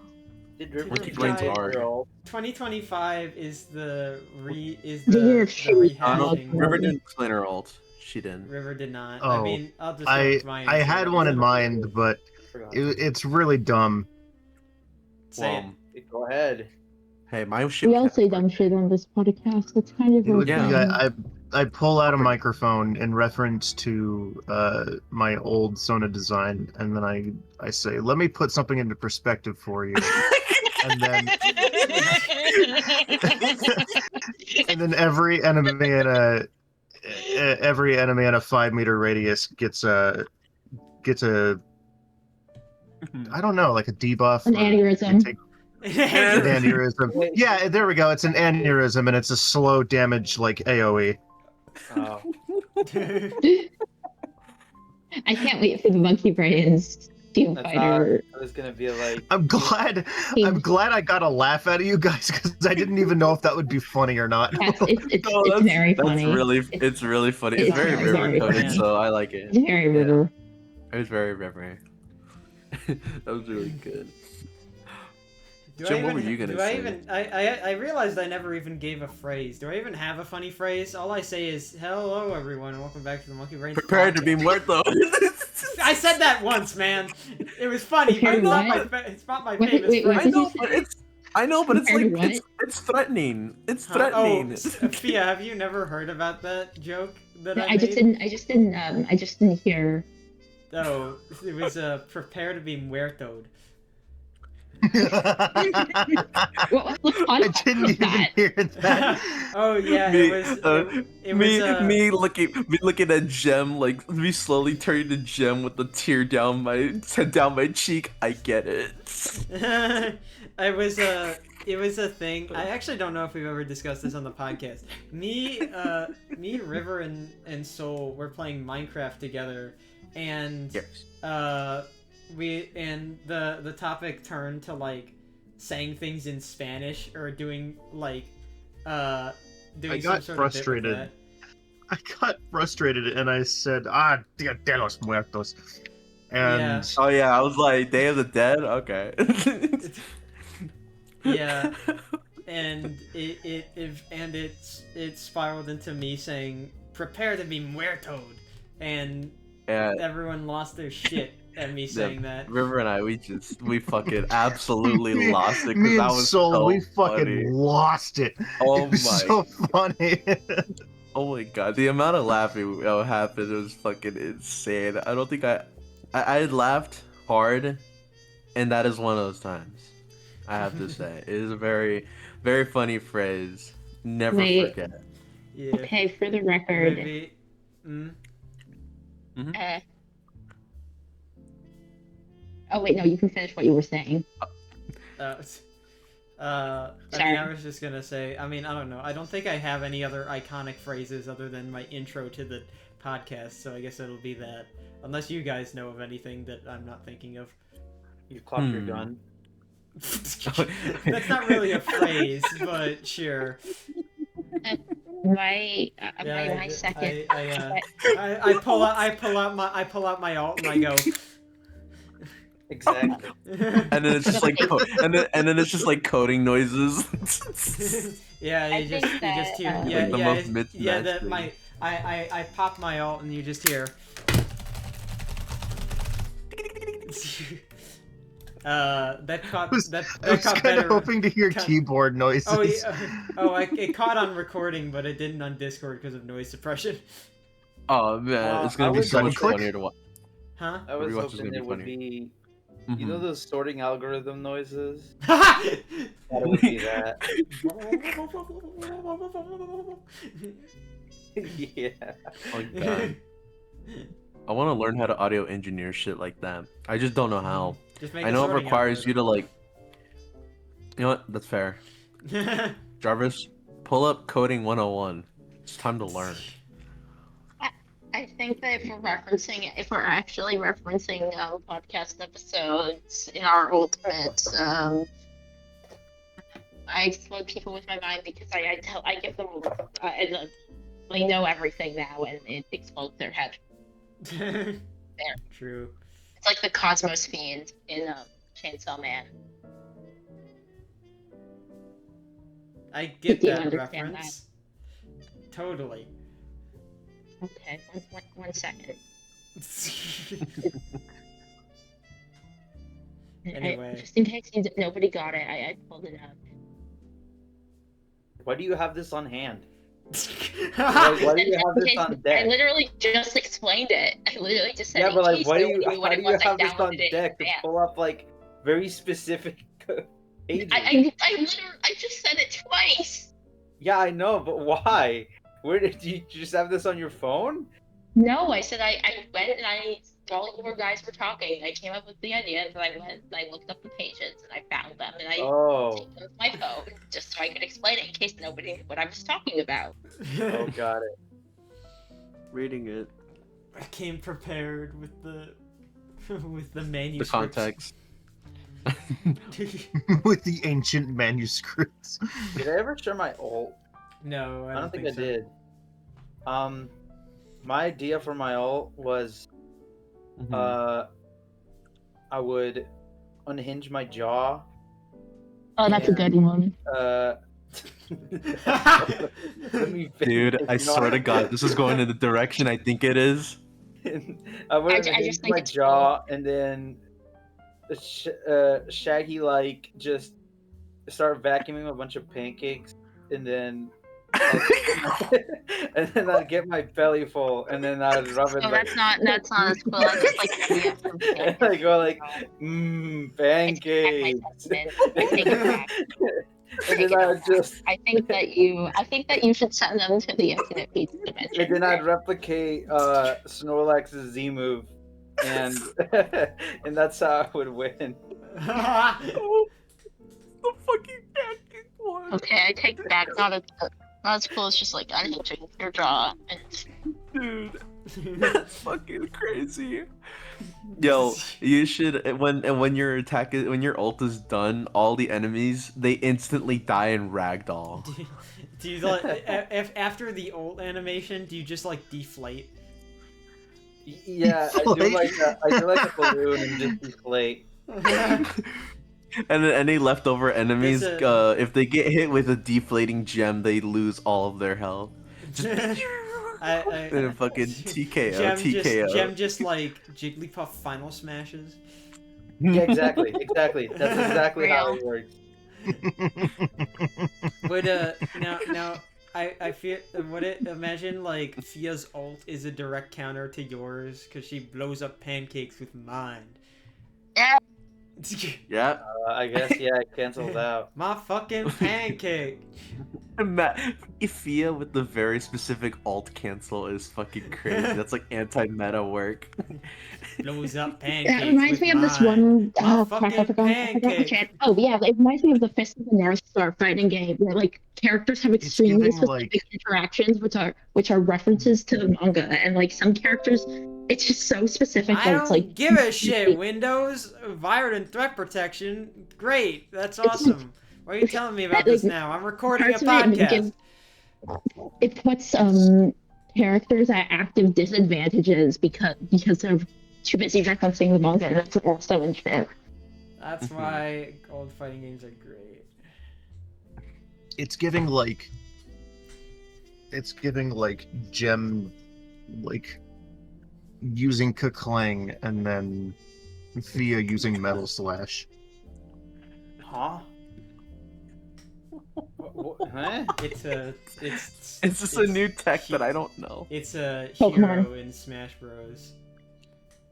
Did River Monkey Brain's die hard. girl? 2025 is the The year of shitty rehashing. River didn't explain her ult. She didn't. River did not. Oh, I mean, I'll just go with mine. I had one in mind, but Forgot. it's really dumb. Say it. Go ahead. Hey, my ship. We all can't say work. dumb shit on this podcast. It's kind of Yeah. I pull out a microphone in reference to my old Sona design, and then I say, "Let me put something into perspective for you," and then every enemy in a 5-meter radius gets a I don't know, like a debuff. An or aneurysm. you take an aneurysm. Yeah, there we go. It's an aneurysm, and it's a slow damage like AOE. Oh. I can't wait for the Monkey Brains Team I Fighter. thought it was gonna be like. I'm glad I got a laugh out of you guys because I didn't even know if that would be funny or not. It's very funny. It's really funny. it's It's very very, river very coded, funny. so I like it. It's very river. It was very river. That was really good. Do Jim, I what even, were you gonna do say? I even? I realized I never even gave a phrase. Do I even have a funny phrase? All I say is "Hello, everyone, and welcome back to the Monkey Brains." Prepared to be podcast." muerto. I said that once, man. It was funny, but it's not my it's not my famous wait, phrase. I know, but it's Prepared like to it's threatening. It's Huh? threatening. Oh, Fia, have you never heard about that joke that No, I I just made? didn't hear. Oh, it was prepare to be muertoed. What was the I context didn't of even that? hear that. Oh yeah, me, it was. It was. me looking at Gem, like me slowly turning to Gem with the tear down my cheek. I get it. It was a thing. I actually don't know if we've ever discussed this on the podcast. Me, River, and Soul were playing Minecraft together, and Yes. the topic turned to like saying things in Spanish or doing like doing I some got sort frustrated. of bit I got frustrated and I said, Dia de los Muertos. And Yeah. Oh yeah, I was like, Day of the Dead. Okay. with that. Yeah. And it spiraled into me saying prepare to be muertoed, and Yeah. everyone lost their shit at me saying that. River and I, we fucking absolutely lost it me because that and was Soul, so we fucking funny. lost it. Oh It was my, so funny. oh my god, the amount of laughing that happened was fucking insane. I don't think I laughed hard, and that is one of those times. I have to say, it is a very, very funny phrase. Never Wait. forget. Yeah. Okay, for the record, Maybe. oh wait, no, you can finish what you were saying. I Sorry. mean, I was just gonna say. I mean, I don't know. I don't think I have any other iconic phrases other than my intro to the podcast. So I guess it'll be that. Unless you guys know of anything that I'm not thinking of. You clocked your gun. That's not really a phrase, but sure. My Yeah, my second. I pull out my alt and I go. Exactly. And then it's just like, and then it's just like coding noises. Yeah, I you think just that, hear. like Yeah, the yeah, most it's- yeah. mismatched That thing. I pop my alt and you just hear. That caught that I was caught kind of better. hoping to hear Cut. keyboard noises. Oh yeah. It caught on recording, but it didn't on Discord because of noise suppression. Oh man, it's gonna I be was so much click. funnier to watch. Huh? I was Rewatch is hoping gonna be it would funny. be, Mm-hmm. you know, those sorting algorithm noises. Thought it would be that. Yeah. Oh my god. I want to learn how to audio engineer shit like that. I just don't know how. Just make I a know it sorting requires you to like. You know what? That's fair. algorithm. Jarvis, pull up Coding 101. It's time to learn. I think that if we're actually referencing podcast episodes in our ultimate, I explode people with my mind because I give them they know everything now and it explodes their head. True. It's like the Cosmos Fiend in Chainsaw Man. I get Do you that understand reference. Totally. Okay, one second. Anyway. Just in case nobody got it, I pulled it up. Why do you have this on hand? Why Why do you have this on I deck? literally just explained it. I literally just said, Yeah, in but like, case why do nobody you knew what how it do you was, I have this on downloaded it in deck to advance. pull up like very specific pages? I just said it twice. Yeah, I know, but why? Where did you just have this on your phone? No, I said I went and while you guys were talking, I came up with the idea and I went and I looked up the pages and I found them and I Oh, taped them with my phone just so I could explain it in case nobody knew what I was talking about. oh, got it. Reading it. I came prepared with the With the The manuscripts. context. With the ancient manuscripts. Did I ever share my ult? No, I I don't think I so. did. My idea for my ult was I would unhinge my jaw. Oh, that's a good one. Let me Dude, finish, I swear to God, this is going in the direction I think it is. I would I unhinge just think my it's jaw and then Shaggy like just start vacuuming a bunch of pancakes and then and then I'd get my belly full and then I'd rub it Oh, like that's not as cool. I just like the idea of some and I go like I take back my pancakes. sentiment. I take it back. And then I would just I think that you should send them to the infinite pizza dimension. and then I'd replicate Snorlax's Z move and and that's how I would win. Oh, the fucking pancake one. Okay, I take it back. Not as cool as just like unhinging your jaw. Dude, that's fucking crazy. Yo, you should when your attack is, when your ult is done, all the enemies they instantly die in ragdoll. Do you like if after the ult animation? Do you just like deflate? Yeah, I do like a balloon and just deflate. And then any leftover enemies, It's a- if they get hit with a deflating gem, they lose all of their health. And fucking TKO. Gem just like Jigglypuff final smashes. Yeah, exactly. That's exactly how it works. But now I feel imagine like Fia's ult is a direct counter to yours because she blows up pancakes with mind. Yeah. Yeah. I guess it cancels out. My fucking pancake. Fia with the very specific alt cancel is fucking crazy. That's like anti-meta work. Blows up pancakes. That reminds with me of this mine. one. My Oh, crap, I fucking forgot the chat. Oh, yeah, it reminds me of the Fist of the North Star fighting game, where like characters have extremely giving, specific like- interactions, which are references to the manga, and like some characters, it's just so specific I that don't it's like give a shit. Windows, virus, and threat protection. Great. That's awesome. Why are you telling me about this now? I'm recording a parts of it podcast. it puts characters at active disadvantages because they're too busy referencing the manga, and that's also unfair. That's why old fighting games are great. It's giving like gem like using Kaklang and then Fia using Metal Slash. Huh? Huh? It's It's just a new tech that I don't know. It's a Pokemon. hero in Smash Bros.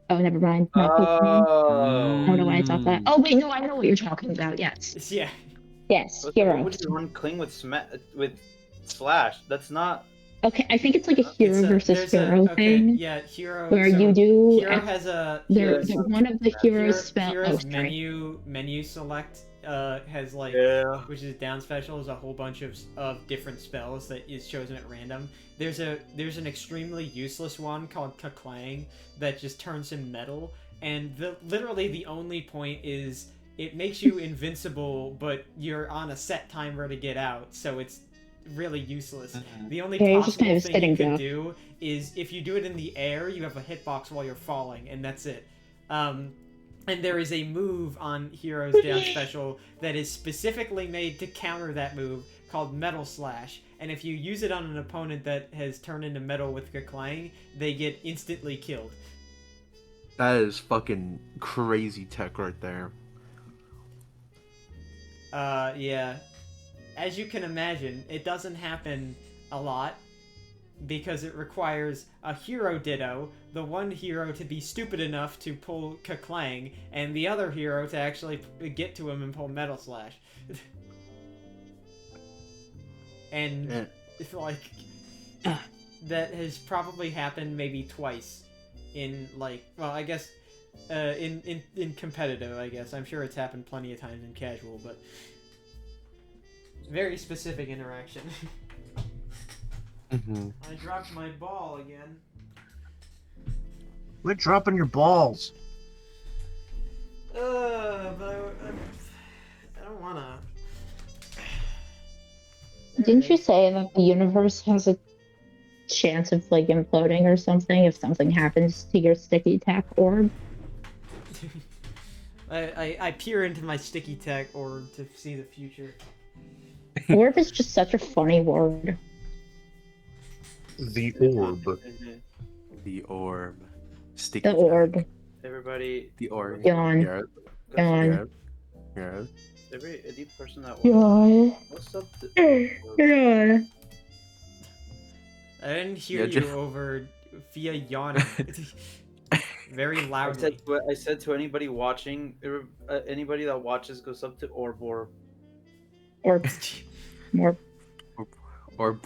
Oh, never mind. Not Pokemon. I don't know why I thought that. Mm. Oh wait, no, I know what you're talking about. Yes, Yeah. yes, What hero. would you run clean with Slash? That's not. Okay, I think it's like a hero It's versus there's hero thing, Yeah, hero. where so you do. Hero has a There's one of the heroes spell. Hero's Oh, sorry. menu select has like which is down special is a whole bunch of different spells that is chosen at random. There's an extremely useless one called Kaklang that just turns him metal, and literally the only point is it makes you invincible, but you're on a set timer to get out, so it's really useless. The only Yeah, you're just possible kind of thing you sitting could down. do is if you do it in the air, you have a hitbox while you're falling, and that's it. And there is a move on Heroes Down Special that is specifically made to counter that move called Metal Slash. And if you use it on an opponent that has turned into metal with Kaklang, they get instantly killed. That is fucking crazy tech right there. Yeah. As you can imagine, it doesn't happen a lot because it requires a hero ditto, the one hero to be stupid enough to pull Kaklang, and the other hero to actually get to him and pull Metal Slash. And it's like that has probably happened maybe twice in like, well, I guess in competitive, I guess. I'm sure it's happened plenty of times in casual, but very specific interaction. I dropped my ball again. Quit dropping your balls. didn't you say that the universe has a chance of like imploding or something if something happens to your sticky tack orb? I peer into my sticky tack orb to see the future. Orb is just such a funny word. The orb. The orb. Sticky The orb. tack. Everybody, The orb. Yawn. Yeah. Yawn. Yeah. every person that Yawn. what's up to Yawn. I didn't hear Yeah, you Jeff. over via yawning. Very loudly. I said to anybody watching, anybody that watches goes up to Orb. Orb. More. Or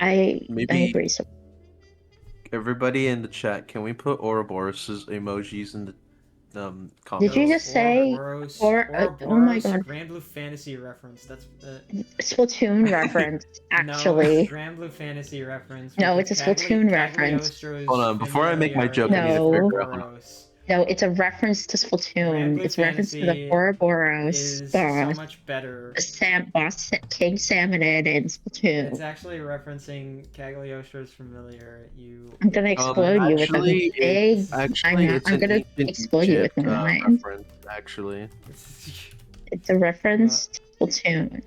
I maybe agree. So everybody in the chat, can we put Ouroboros' emojis in the comments? Did you just say Ouroboros, oh my god, Grand Blue Fantasy reference. That's Splatoon reference? Actually, no, Grand Blue Fantasy reference. No, it's a Splatoon reference. Hold on, before I make my joke, I need to figure out. Ouroboros no, it's a reference to Grand Splatoon. Blue It's a reference to the Fantasy Ouroboros is so boss, much better. the boss King Salmonid in Splatoon. It's actually referencing Cagliostro's familiar. I'm gonna explode you with a big. I'm gonna explode you with my mind. Actually, It's a reference to Splatoon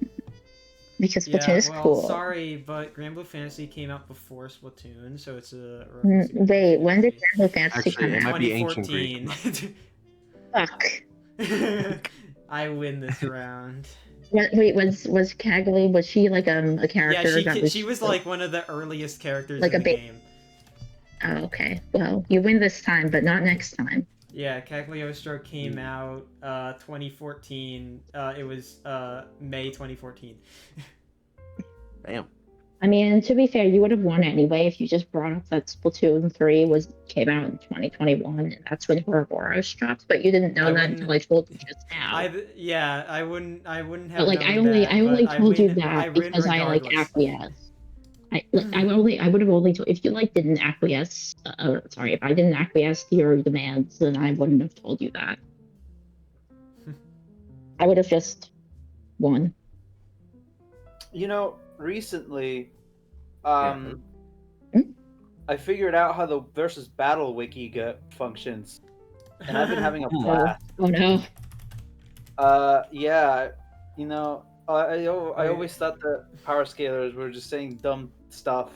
because Splatoon is cool. Sorry, but Grand Blue Fantasy came out before Splatoon, so it's a wait, when did Grand Blue Fantasy come it out? might be ancient Greek. 2014. Fuck. I win this round. Wait, was Cagley, was she like a character? Yeah, she was like one of the earliest characters like in the game. Oh, okay. Well, you win this time, but not next time. Yeah, Cagliostro came out 2014. It was May 2014. Damn. I mean, to be fair, you would have won anyway if you just brought up that Splatoon 3 came out in 2021, and that's when Ouroboros dropped. But you didn't know that until I told you just now. I wouldn't have. But like, known I only told you that I because I like regardless. acquiesced. I would have only told if you like didn't acquiesce. Sorry, if I didn't acquiesce to your demands, then I wouldn't have told you that. I would have just won. You know, recently, Hmm? I figured out how the versus battle wiki functions, and I've been having a blast. Oh no. Yeah, you know, I always thought that power scalers were just saying dumb stuff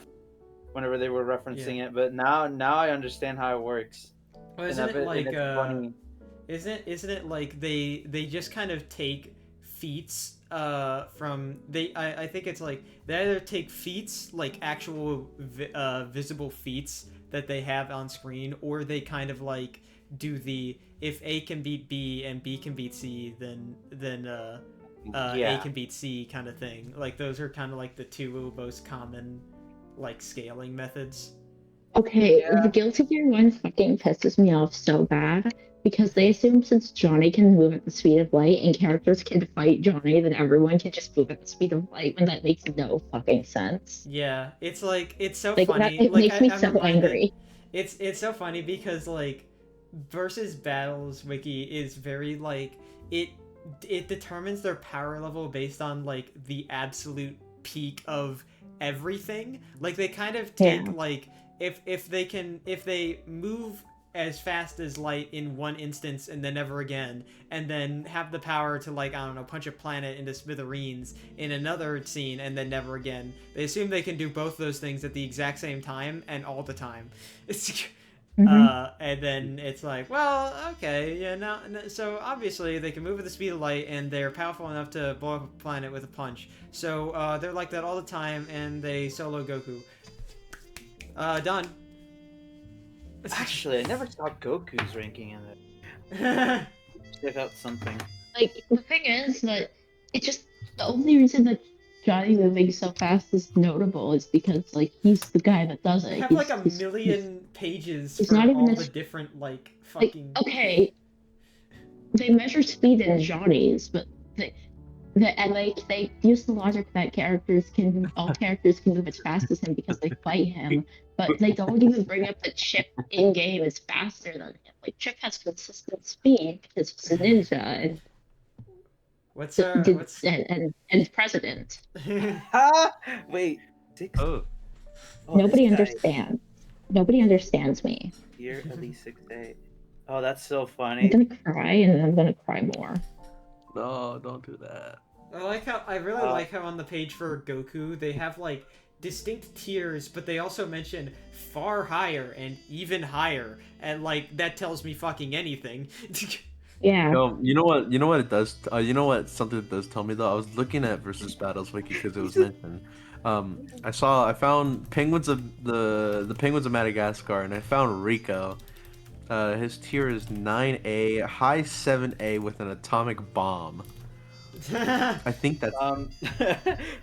whenever they were referencing it, but now I understand how it works. Well, isn't it like isn't it like they just kind of take feats from I think it's like they either take feats like actual visible feats that they have on screen, or they kind of like do the if A can beat B and B can beat C, then A can beat C kind of thing. Like those are kind of like the two most common like scaling methods. Okay, the Guilty Gear one fucking pisses me off so bad because they assume since Johnny can move at the speed of light and characters can fight Johnny, then everyone can just move at the speed of light, when that makes no fucking sense. Yeah, it's like it's so like, funny. It like, makes me so angry. It's so funny because like versus battles wiki is very like it determines their power level based on like the absolute peak of everything. Like they kind of take like if they move as fast as light in one instance and then never again, and then have the power to like, I don't know, punch a planet into smithereens in another scene and then never again. They assume they can do both those things at the exact same time and all the time. And then it's like, well, okay, yeah, now so obviously they can move at the speed of light and they're powerful enough to blow up a planet with a punch. So they're like that all the time, and they solo Goku. Done. Actually, I never saw Goku's ranking in it. Check out something. Like, the thing is that it just, the only reason that Johnny moving so fast is notable is because, like, he's the guy that does it. They have like a million pages for not even all the different, like, fucking... Like, okay, they measure speed in Johnny's, but they use the logic that all characters can move as fast as him because they fight him, but they don't even bring up that Chip in game is faster than him. Like, Chip has consistent speed because he's a ninja, and What's Did, what's and president. Ah, wait, 6. Oh, Oh, this Nobody guy understands. Nobody understands me. here at least 6 8. Oh, that's so I'm funny. gonna cry and then I'm gonna cry more. no, don't do that. I really Uh, like how on the page for Goku they have like distinct tiers, but they also mention far higher and even higher, and like that tells me fucking anything. Yeah. No, you know what? You know what it does. You know what? Something it does tell me though. I was looking at versus battles wiki because it was mentioned. I found penguins of the penguins of Madagascar, and I found Rico. His tier is 9A, high 7A with an atomic bomb. I think that's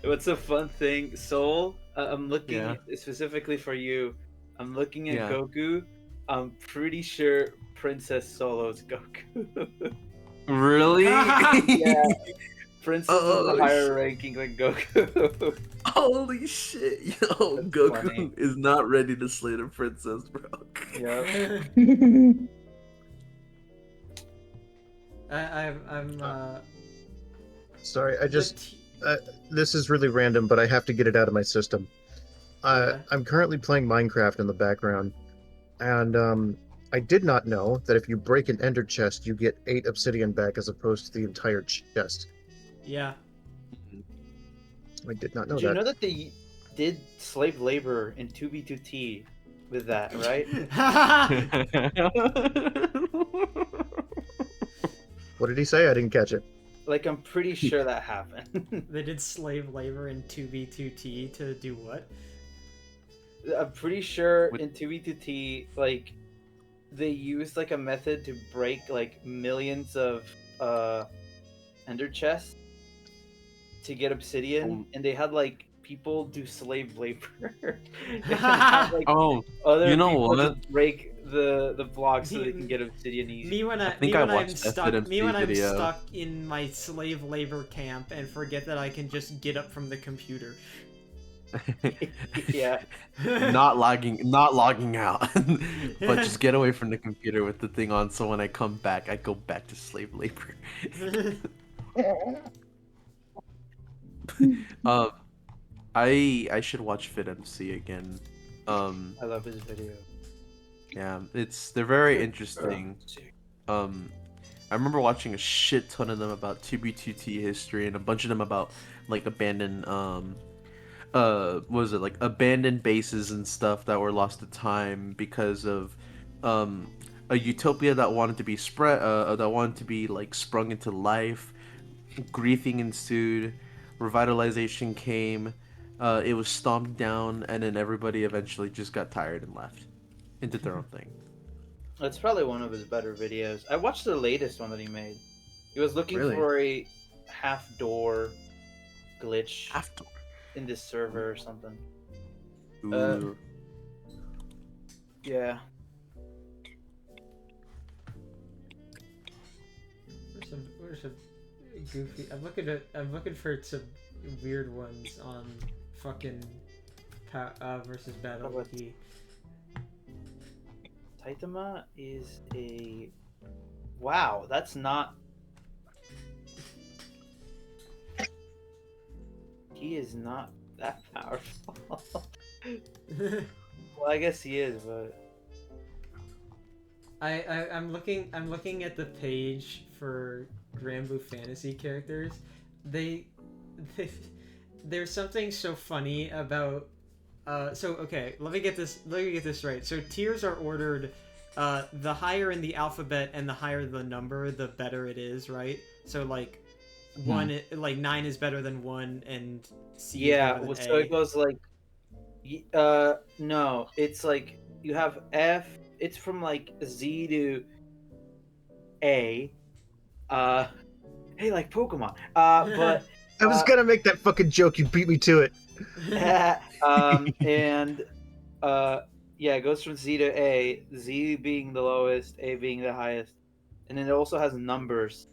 what's a fun thing, Soul? I'm looking Yeah. specifically for you. I'm looking at Yeah. Goku. I'm pretty sure Princess Solo's Goku. really. Yeah, Princess is Oh, a higher shit. ranking than Goku. Holy shit! Yo, That's Goku funny. is not ready to slay the princess, bro. Yeah. I'm Sorry, I the just t- this is really random, but I have to get it out of my system. Yeah. I'm currently playing Minecraft in the background, and I did not know that if you break an ender chest, you get 8 obsidian back as opposed to the entire chest. yeah. I did not know Did you that. know that they did slave labor in 2B2T with that, right? What did he say? I didn't catch it. Like, I'm pretty sure that happened. They did slave labor in 2B2T to do what? I'm pretty sure With- in 2B2T, like, they used, like, a method to break, like, millions of, ender chests to get obsidian, and they had, like, people do slave labor. And have, like, Oh, other you know people what? just break the blocks so they can get obsidian easy. Me when think I I'm watched that stuck FitMC me when I'm video. stuck in my slave labor camp and forget that I can just get up from the computer. Yeah. not logging out, but just get away from the computer with the thing on. So when I come back, I go back to slave labor. um, I should watch FitMC again. I love his video. Yeah, they're very interesting. I remember watching a shit ton of them about 2B2T history and a bunch of them about like abandoned what was it, like abandoned bases and stuff that were lost to time because of a utopia that wanted to be like sprung into life. Griefing ensued, revitalization came, it was stomped down, and then everybody eventually just got tired and left and did their own thing. That's probably one of his better videos. I watched the latest one that he made. He was looking Really? for a half door glitch After. in this server or something. Ooh. Yeah. Where's some goofy? I'm looking for some weird ones on fucking versus Battle How about- Wiki. Saitama is a... Wow, that's not... He is not that powerful. Well, I guess he is, but... I'm looking at the page for Granblue Fantasy characters. They there's something so funny about so okay, let me get this right. So tiers are ordered the higher in the alphabet and the higher the number, the better it is, right? So like 9 is better than 1 and C is Yeah, better than so A. it goes like... No, it's like you have F, it's from like Z to A. Hey, like Pokemon. But I was gonna make that fucking joke. You beat me to it. and yeah, it goes from Z to A, Z being the lowest, A being the highest, and then it also has numbers.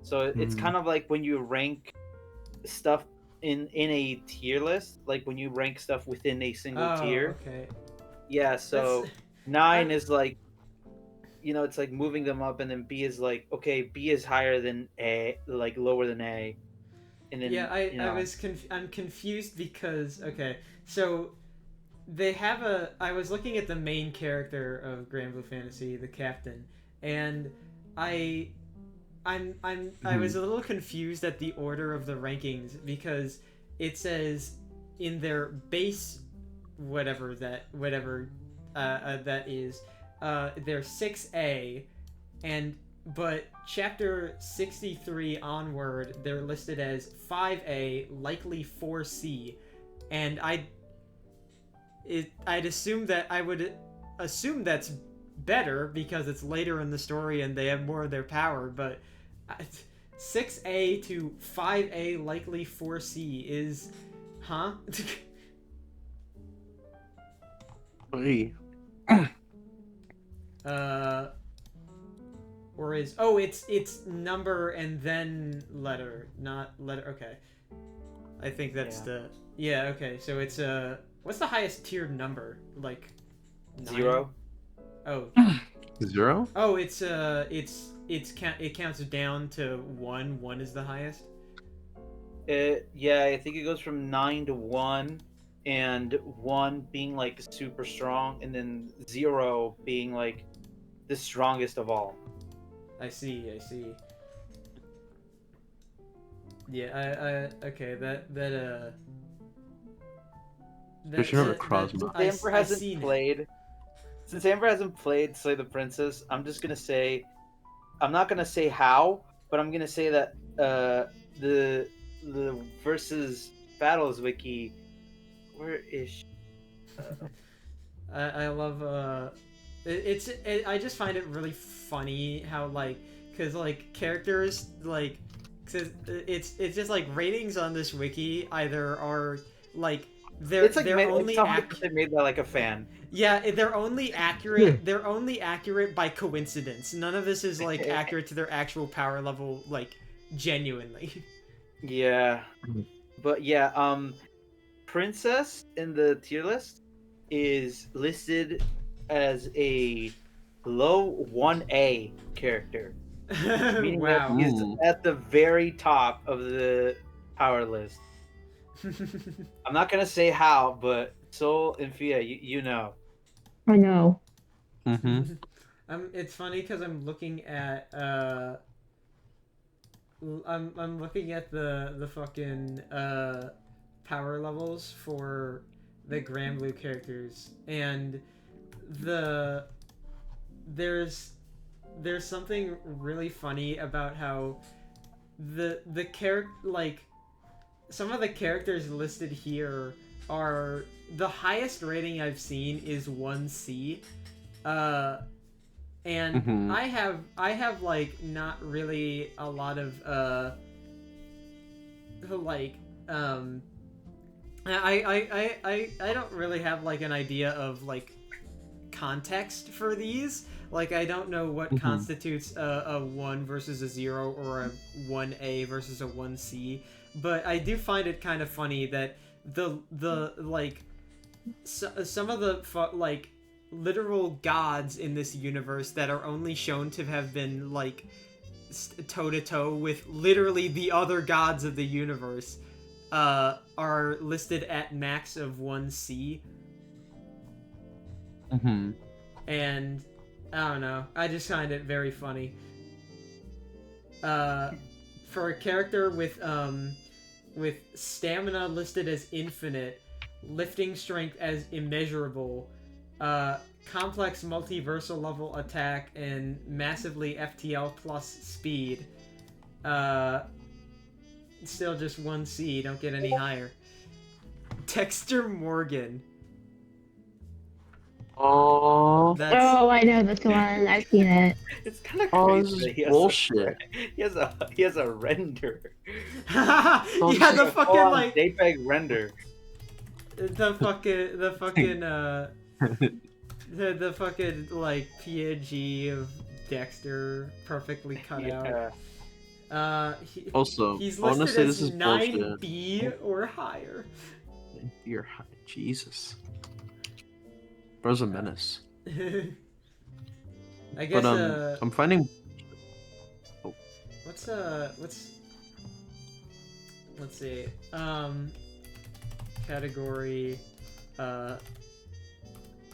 So it's kind of like when you rank stuff in a tier list, like when you rank stuff within a single tier. Okay. Yeah, so That's- 9 is like it's like moving them up, and then B is like, okay, B is higher than A, like lower than A, and then Yeah, I'm confused because okay, so they have a. I was looking at the main character of Grand Blue Fantasy, the captain, and I, I was a little confused at the order of the rankings because it says in their base, whatever that is, they're 6A, and but chapter 63 onward they're listed as 5A, likely 4C, and I'd assume that I would assume that's better because it's later in the story and they have more of their power, but 6A to 5A, likely 4C is, huh? Hey. Or is it's number and then letter, not letter. Okay, I think that's okay. So it's what's the highest tiered number? Like 9? 0. Oh, 0? oh, it counts down to 1. 1 is the highest. Yeah, I think it goes from 9 to 1, and 1 being like super strong, and then 0 being like the strongest of all. I see. Yeah, okay, that But you remember Crosmo. Amber hasn't played. Since Amber hasn't played Slay the Princess, I'm just gonna say, I'm not gonna say how, but I'm gonna say that the versus battles wiki, where is she? I love I just find it really funny how like because like characters like cause it's just like ratings on this wiki either are like they're only they made that like a fan. Yeah, they're only accurate. They're only accurate by coincidence. None of this is like accurate to their actual power level, like genuinely. Yeah, but yeah, Princess in the tier list is listed as a low 1A character, meaning Wow. that he's at the very top of the power list. I'm not gonna say how, but Soul and Fia, you know. I know. Mm-hmm. It's funny because I'm looking at I'm looking at the fucking power levels for the Grand Blue characters, and there's something really funny about how the character, like some of the characters listed here are the highest rating I've seen is 1C, and I have like not really a lot of like I don't really have like an idea of like context for these. Like I don't know what constitutes a 1 versus a 0 or a 1A versus a 1C, but I do find it kind of funny that the like some of the like literal gods in this universe that are only shown to have been like toe to toe with literally the other gods of the universe are listed at max of 1C. And I don't know, I just find it very funny. For a character with stamina listed as infinite, lifting strength as immeasurable, complex multiversal level attack, and massively FTL plus speed, still just 1C, don't get any higher. Dexter Morgan. Oh, Oh, I know this one. I've seen it. It's kind of oh, crazy. this That is he has bullshit. he has a render. Yeah, the fucking like JPEG render. the fucking the fucking like PNG of Dexter perfectly cut out. Also, he's I want to listed say as this is 9B bullshit. or higher. You're high. Jesus. Bro's a menace. I guess I'm finding. what's let's see. Category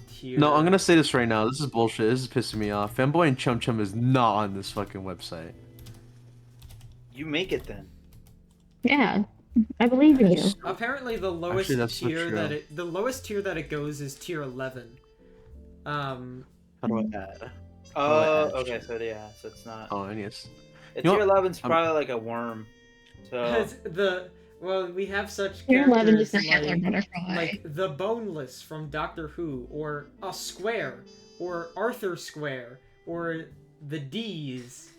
tier. No, I'm gonna say this right now. This is bullshit. This is pissing me off. Fanboy and Chum Chum is not on this fucking website. You make it then. Yeah, I believe in you. Apparently the lowest Actually, that's so tier true. the lowest tier that it goes is tier 11. How do I add? Oh, add okay, shit? so yeah, so it's not. Oh, and yes. Tier You know what? 11's probably like a worm. So Well, we have such Tier 11 is characters the Hitler butterfly. like the Boneless from Doctor Who, or a Square, or Arthur Square, or the D's.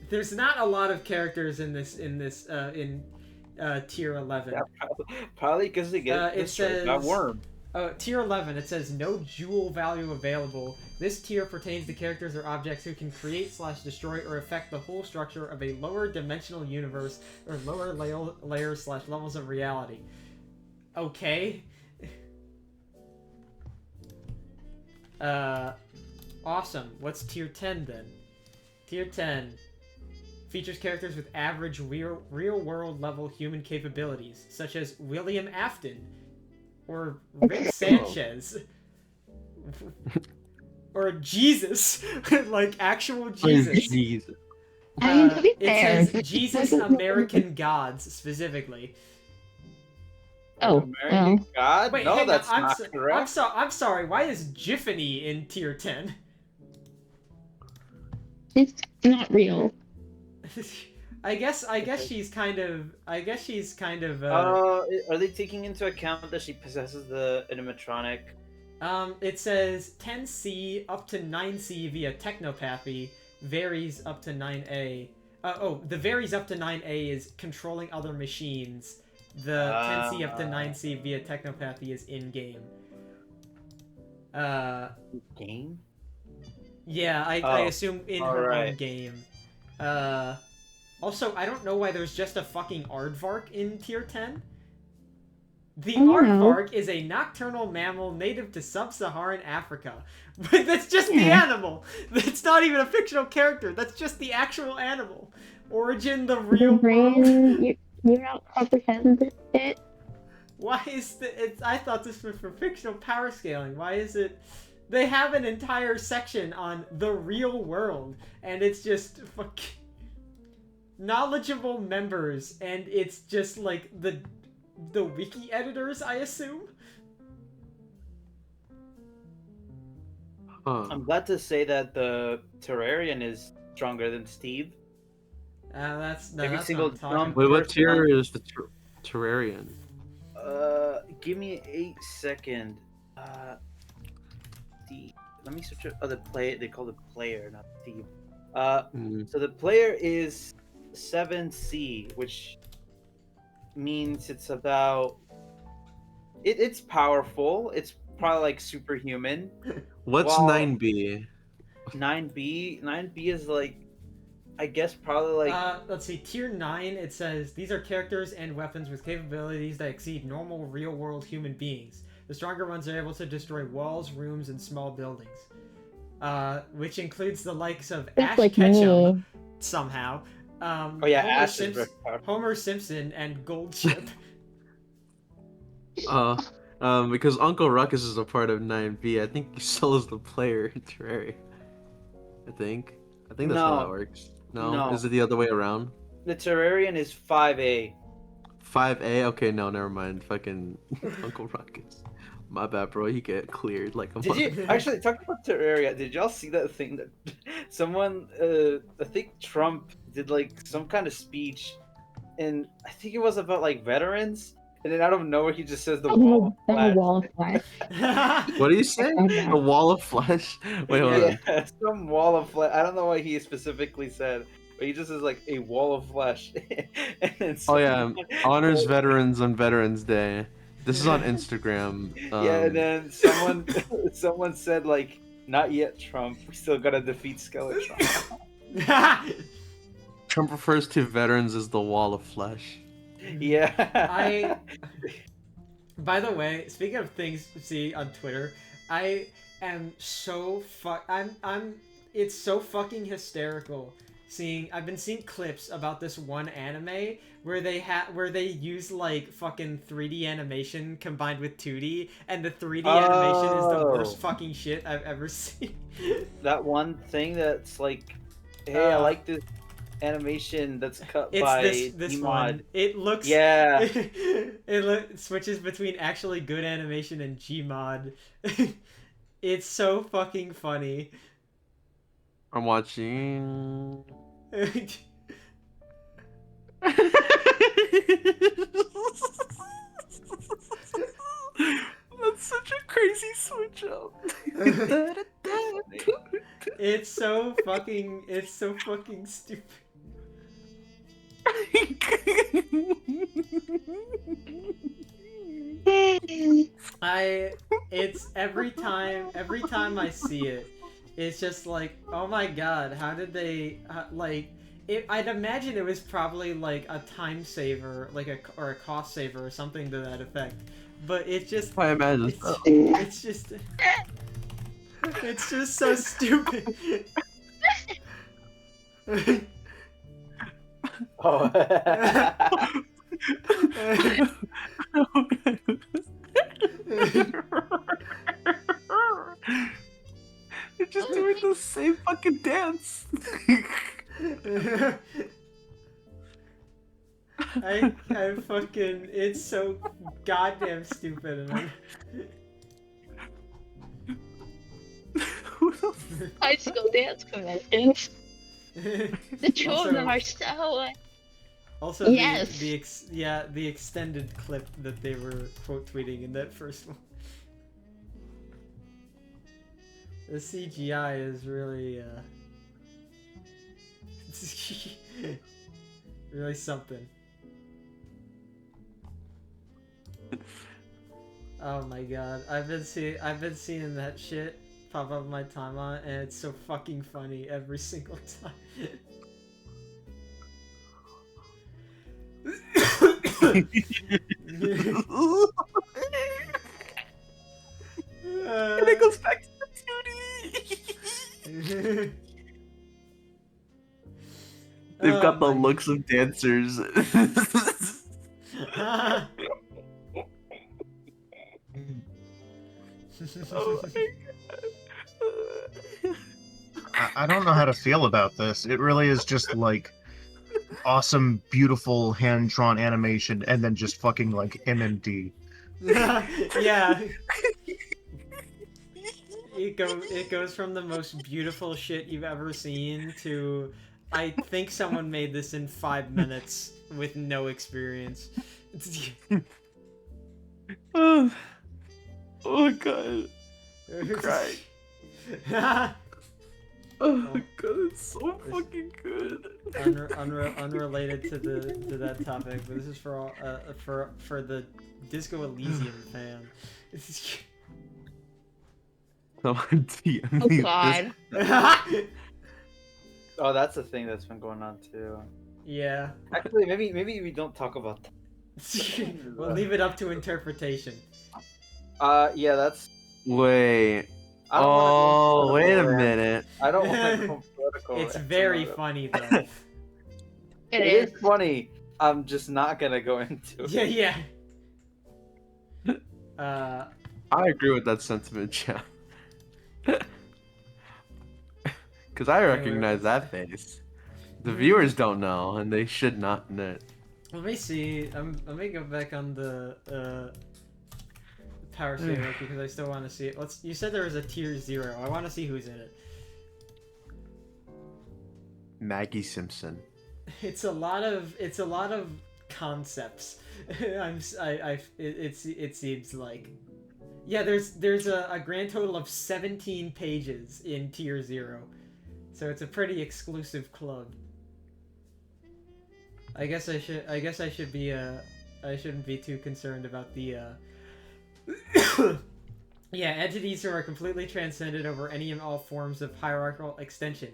There's not a lot of characters in tier 11. yeah, probably because they get It destroyed by says- worm. Tier 11, it says no jewel value available. This tier pertains to characters or objects who can create / destroy or affect the whole structure of a lower dimensional universe or lower layers / levels of reality. Okay. Awesome. What's tier 10 then? Tier 10 features characters with average real world level human capabilities, such as William Afton, or Rick Sanchez, or Jesus, like actual Jesus. Jesus. I mean, to be It fair, says Jesus American Gods specifically. Oh, American well. God? Wait, no, hang that's on. not correct. I'm sorry. Why is Jiffany in tier 10? It's not real. I guess she's kind of. Are they taking into account that she possesses the animatronic? It says 10C up to 9C via technopathy, varies up to 9A. The varies up to 9A is controlling other machines. The 10C up to 9C via technopathy is in-game. Game? Yeah, I assume in her own right. game. Also, I don't know why there's just a fucking aardvark in tier 10. The aardvark is a nocturnal mammal native to sub-Saharan Africa. But that's just the animal. That's not even a fictional character. That's just the actual animal. Origin, the real Your world. brain, you don't comprehend it. Why is I thought this was for fictional power scaling. Why is it? They have an entire section on the real world, and it's just knowledgeable members, and it's just like the wiki editors, I assume. I'm glad to say that the Terrarian is stronger than Steve. That's Every that's single what I'm talking jump- about. Wait, what First tier one. is the Terrarian? Give me 8 seconds. Let me switch it. Oh, the play. They call it player, not Steve. So the player is 7C, which means it's about. It's powerful. It's probably like superhuman. What's Well, 9B? 9B is like, I guess probably like. Let's see, tier 9, it says, these are characters and weapons with capabilities that exceed normal real-world human beings. The stronger ones are able to destroy walls, rooms, and small buildings. Which includes the likes of That's Ash like Ketchum, me. somehow. Oh yeah, Homer Ash is Simpson, very powerful. Homer Simpson, and Goldship. Because Uncle Ruckus is a part of 9B, I think he still is the player in Terraria. I think that's how No. that works. No? No. Is it the other way around? The Terrarian is 5A. 5A? Okay, no, never mind. Fucking Uncle Ruckus. My bad, bro. You get cleared like a Did month. you actually talk about Terraria? Did y'all see that thing that someone, I think Trump did like some kind of speech, and I think it was about like veterans, and then out of nowhere he just says the wall of The flash. wall of flash. What do you say? Yeah. A wall of flesh? Wait, hold on. Yeah, some wall of flesh. I don't know what he specifically said, but he just says like a wall of flesh. And then Oh yeah, someone- honors veterans on Veterans Day. This is on Instagram. Yeah, and then someone said like, "Not yet, Trump. We still gotta defeat Skeletron." Trump refers to veterans as the wall of flesh. Yeah. By the way, speaking of things to see on Twitter, am so it's so fucking hysterical seeing. I've been seeing clips about this one anime where they use like fucking 3D animation combined with 2D, and the 3D animation is the worst fucking shit I've ever seen. That one thing that's like, hey, I like this animation that's cut by this Gmod. one. It looks it switches between actually good animation and Gmod. It's so fucking funny. I'm watching. That's such a crazy switch up. It's so fucking stupid. It's every time I see it, it's just like, oh my god, how did they like it? I'd imagine it was probably like a time saver, like or a cost saver or something to that effect. But it's just, I imagine. it's just so stupid. Oh. They're just doing the same fucking dance. I fucking, it's so goddamn stupid. And High school dance conventions. The two of them are so. Also, yes. the extended clip that they were quote tweeting in that first one. The CGI is really, really something. Oh my god, I've been seeing that shit pop up on my timeline, and it's so fucking funny every single time. And it goes back to the 2D. They've got the looks of dancers. Oh my God. I don't know how to feel about this. It really is just like awesome, beautiful hand-drawn animation, and then just fucking like MMD. Yeah. It goes from the most beautiful shit you've ever seen to, I think someone made this in 5 minutes with no experience. Oh my god. Cry. Oh my god, it's so fucking good. Unrelated to that topic, but this is for all, for the Disco Elysium fan. Someone DM Oh me god. Oh, that's a thing that's been going on too. Yeah. Actually, maybe we don't talk about that. We'll leave it up to interpretation. Yeah, that's. Wait. I don't wanna go Wait a political. minute. I don't want to go political. It's very funny though. It It is. is funny. I'm just not gonna go into it. Yeah. I agree with that sentiment, Jeff. Because I recognize that face. The viewers don't know, and they should not know. Let me see. Let me go back on the Power Saver because I still want to see it. You said there was a tier 0. I want to see who's in it. Maggie Simpson. It's a lot of concepts. It seems like. Yeah, there's a grand total of 17 pages in tier 0. So it's a pretty exclusive club. I guess I should be I shouldn't be too concerned about the yeah, entities who are completely transcended over any and all forms of hierarchical extension.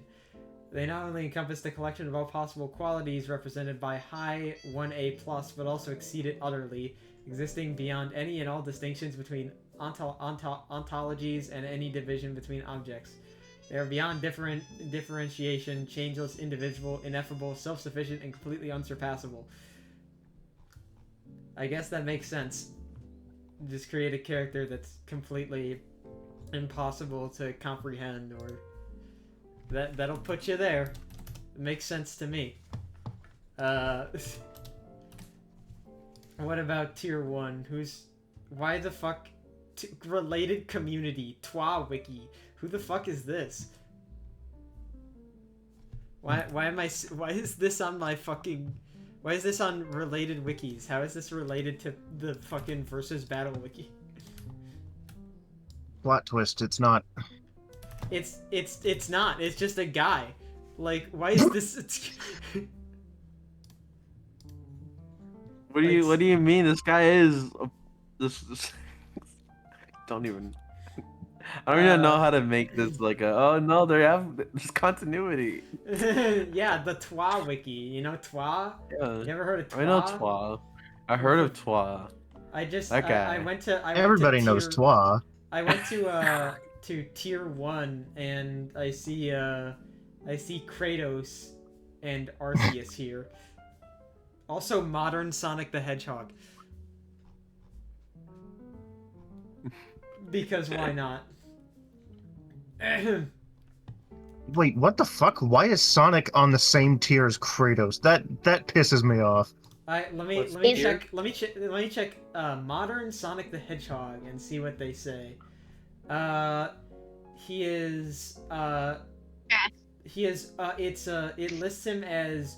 They not only encompass the collection of all possible qualities represented by high 1A+, but also exceed it utterly, existing beyond any and all distinctions between ontologies and any division between objects. They are beyond differentiation, changeless, indivisible, ineffable, self-sufficient, and completely unsurpassable. I guess that makes sense. Just create a character that's completely impossible to comprehend, or that'll put you there. It makes sense to me. What about tier 1? Why the fuck related community Twa wiki? Who the fuck is this? Why is this on my fucking... Why is this on related wikis? How is this related to the fucking versus battle wiki? Plot twist, it's not. It's not. It's just a guy. Like, why is this... What do you mean? This guy is this don't even. I don't even know how to make this like a. Oh no, there's continuity. Yeah, the Twa wiki. You know Twa? Yeah. You ever heard of Twa? I know Twa. I heard of Twa. That guy. I went to Everybody knows Twa. I went to tier 1 and I see Kratos and Arceus here. Also modern Sonic the Hedgehog. Because why not? Wait, what the fuck? Why is Sonic on the same tier as Kratos? That pisses me off. Let me check modern Sonic the Hedgehog and see what they say. It lists him as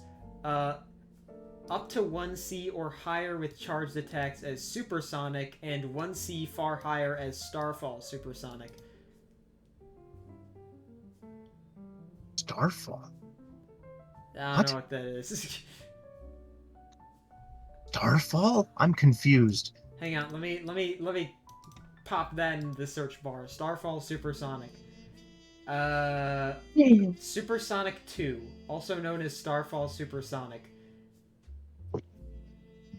up to 1C or higher with charged attacks as Supersonic, and 1C far higher as Starfall Supersonic. Starfall? I don't know what that is. Starfall? I'm confused. Hang on, let me pop that in the search bar. Starfall Supersonic. Supersonic 2, also known as Starfall Supersonic.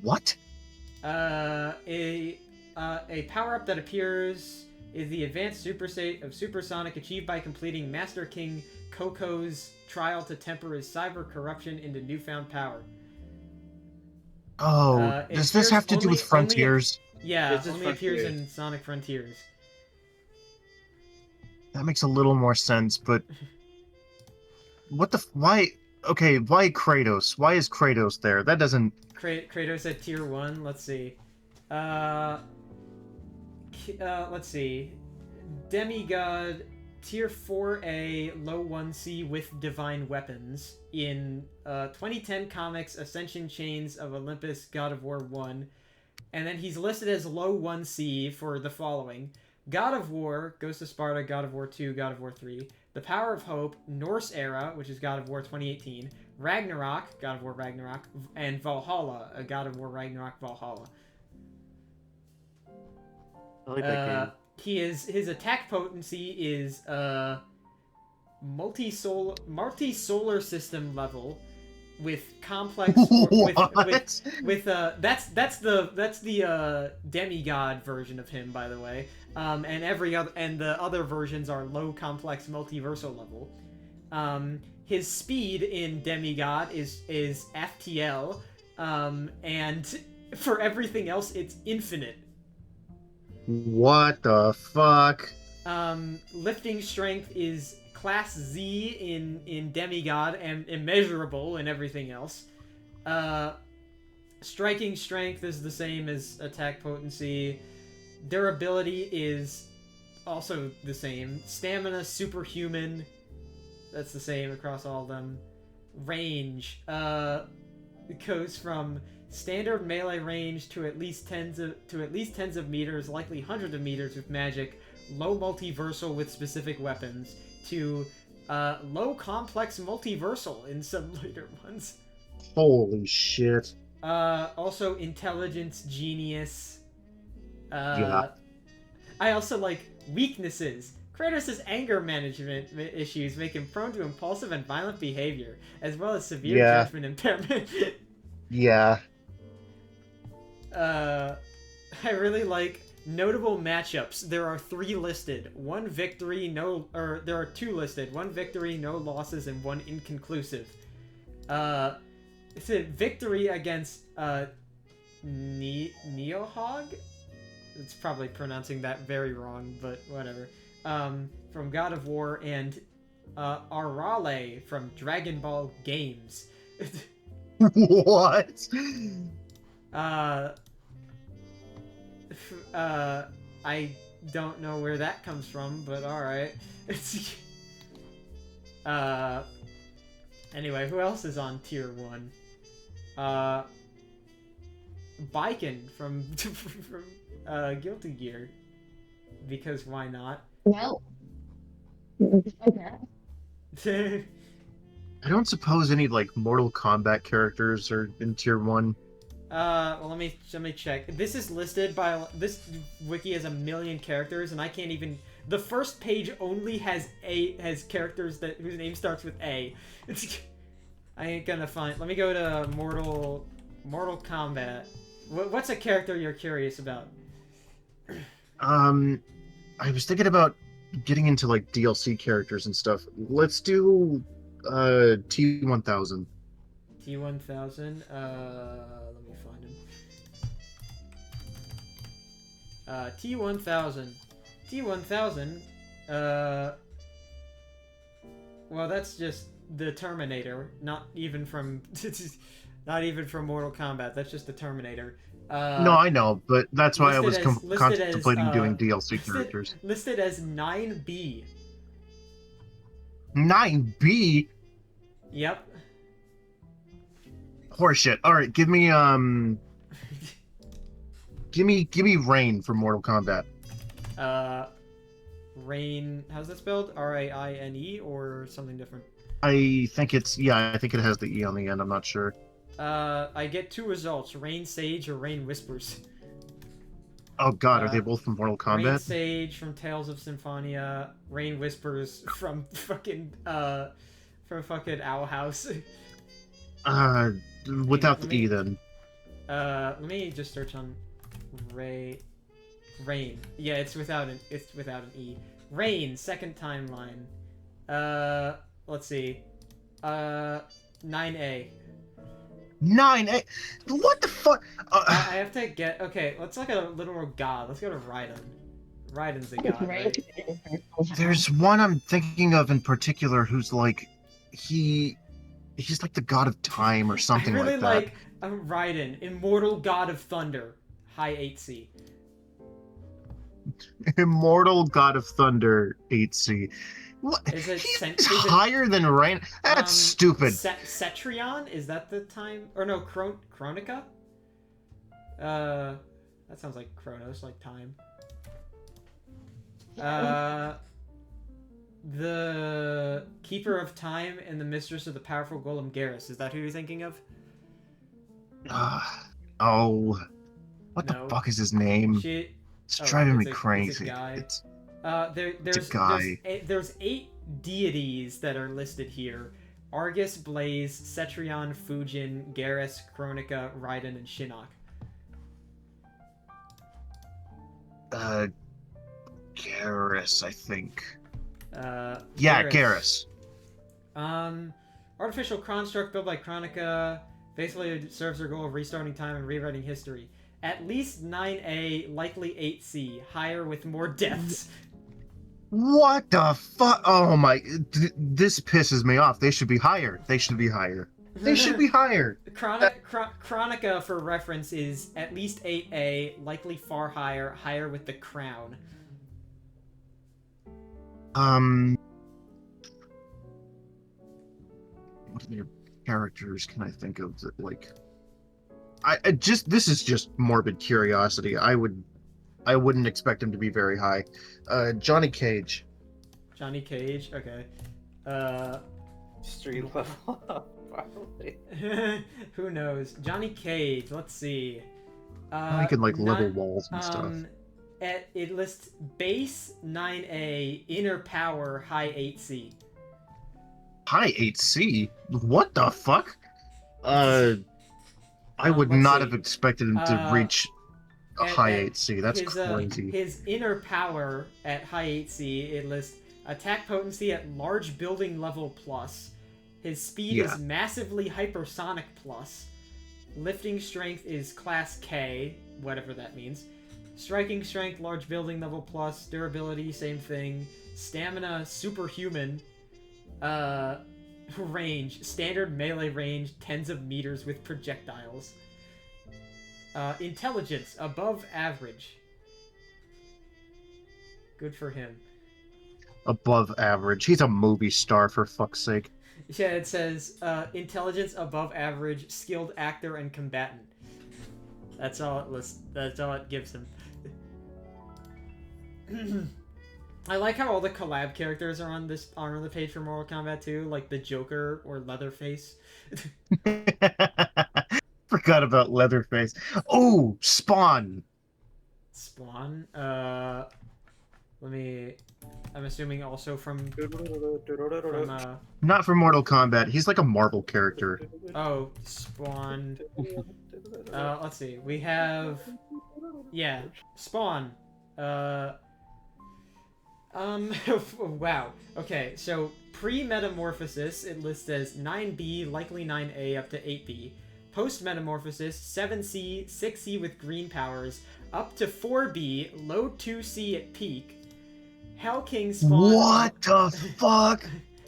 What? A power-up that appears is the advanced super state of Supersonic achieved by completing Master King Coco's trial to temper his cyber corruption into newfound power. Oh, does this have to do with Frontiers? Yeah, only appears in Sonic Frontiers. That makes a little more sense, but... What the... Why... Okay, why Kratos? Why is Kratos there? That doesn't... Kratos at tier 1, let's see. Let's see. Demigod, tier 4A, low 1C with divine weapons in 2010 comics Ascension Chains of Olympus God of War 1. And then he's listed as low 1C for the following: God of War, Ghost of Sparta, God of War 2, God of War 3, The Power of Hope, Norse Era, which is God of War 2018, Ragnarok, God of War Ragnarok, and Valhalla, a God of War Ragnarok Valhalla. I like that game. His attack potency is multi-solar system level with complex that's the demigod version of him, by the way. And the other versions are low complex multiversal level. His speed in demigod is FTL, and for everything else it's infinite. What the fuck? Lifting strength is class Z in demigod and immeasurable in everything else. Striking strength is the same as attack potency. Durability is also the same. Stamina superhuman. That's the same across all of them. Range it goes from standard melee range to at least tens of meters, likely hundreds of meters with magic, low multiversal with specific weapons, to low complex multiversal in some later ones. Holy shit. Also intelligence, genius. Yeah. I also like weaknesses. Kratos' anger management issues make him prone to impulsive and violent behavior, as well as severe judgment impairment. Yeah. I really like Notable matchups. There are 3 listed. One victory, there are 2 listed. 1 victory, no losses, and 1 inconclusive. It's a victory against Neohog. It's probably pronouncing that very wrong, but whatever. From God of War, and Arale from Dragon Ball Games. What? I don't know where that comes from, but alright. Anyway, who else is on tier 1? Biken from Guilty Gear. Because why not? No. Okay. I don't suppose any like Mortal Kombat characters are in tier 1. Well, let me check. This is listed by this wiki has 1 million characters, and I can't even. The first page only has characters whose name starts with A. I ain't gonna find. Let me go to Mortal Kombat. What's a character you're curious about? I was thinking about getting into like DLC characters and stuff. Let's do T1000. T1000. Let me find him. T1000. T1000. Well, that's just the Terminator. Not even from Mortal Kombat. That's just the Terminator. No, I know, but that's why I was listed contemplating as, doing DLC characters. Listed as 9B. 9B? Yep. Horseshit. All right, give me Rain from Mortal Kombat. Rain. How's that spelled? Raine or something different? I think it has the E on the end. I'm not sure. I get 2 results: Rain Sage or Rain Whispers. Oh God, are they both from Mortal Kombat? Rain Sage from Tales of Symphonia. Rain Whispers from fucking Owl House. Without the E then. Let me just search on Rain. Yeah, it's without an E. Rain, second timeline. Let's see. 9A. 9A. What the fuck? I have to get. Okay, let's look at a literal god. Let's go to Raiden. Raiden's a god, right? There's one I'm thinking of in particular who's like, he's like the god of time or something I really like that. Raiden, immortal god of thunder, high 8C. Immortal god of thunder, 8C. What? He's higher than Rain? That's stupid. Cetrion? Is that the time? Or no, Chronica? That sounds like Chronos, like time. The Keeper of Time and the Mistress of the Powerful Golem Garrus. Is that who you're thinking of? What the fuck is his name? It's driving me crazy. It's a guy. There's 8 deities that are listed here: Argus, Blaze, Cetrion, Fujin, Garrus, Chronica, Raiden, and Shinnok. Garrus, I think. Garrus. Artificial construct built by Chronica basically serves their goal of restarting time and rewriting history. At least 9A, likely 8C, higher with more deaths. What the fuck? Oh my, this pisses me off. They should be higher. They should be higher. Chronica, for reference, is at least 8A, likely far higher, higher with the crown. What other characters can I think of that, like... this is just morbid curiosity. I wouldn't expect him to be very high. Johnny Cage. Johnny Cage, okay. Street level up, probably. Who knows? Johnny Cage, let's see. He can like level walls and stuff. It lists base 9A, inner power, high 8C. High 8C? What the fuck? I would not have expected him to reach high 8C. That's crazy. His inner power at high 8C, it lists attack potency at large building level plus. His speed is massively hypersonic plus. Lifting strength is class K, whatever that means. Striking strength, large building level plus. Durability, same thing. Stamina, superhuman. Range, standard melee range, tens of meters with projectiles. Intelligence, above average. Good for him. Above average. He's a movie star, for fuck's sake. Yeah, it says intelligence above average, skilled actor and combatant. That's all it lists. That's all it gives him. I like how all the collab characters are on the page for Mortal Kombat 2, like the Joker or Leatherface. Forgot about Leatherface. Oh, Spawn. Spawn. I'm assuming also from Not from Mortal Kombat. He's like a Marvel character. Oh, Spawn. Let's see. We have, yeah, Spawn. Wow. Okay, so pre-metamorphosis, it lists as 9B, likely 9A, up to 8B. Post-metamorphosis, 7C, 6C with green powers, up to 4B, low 2C at peak. Hell King Spawn. What the fuck?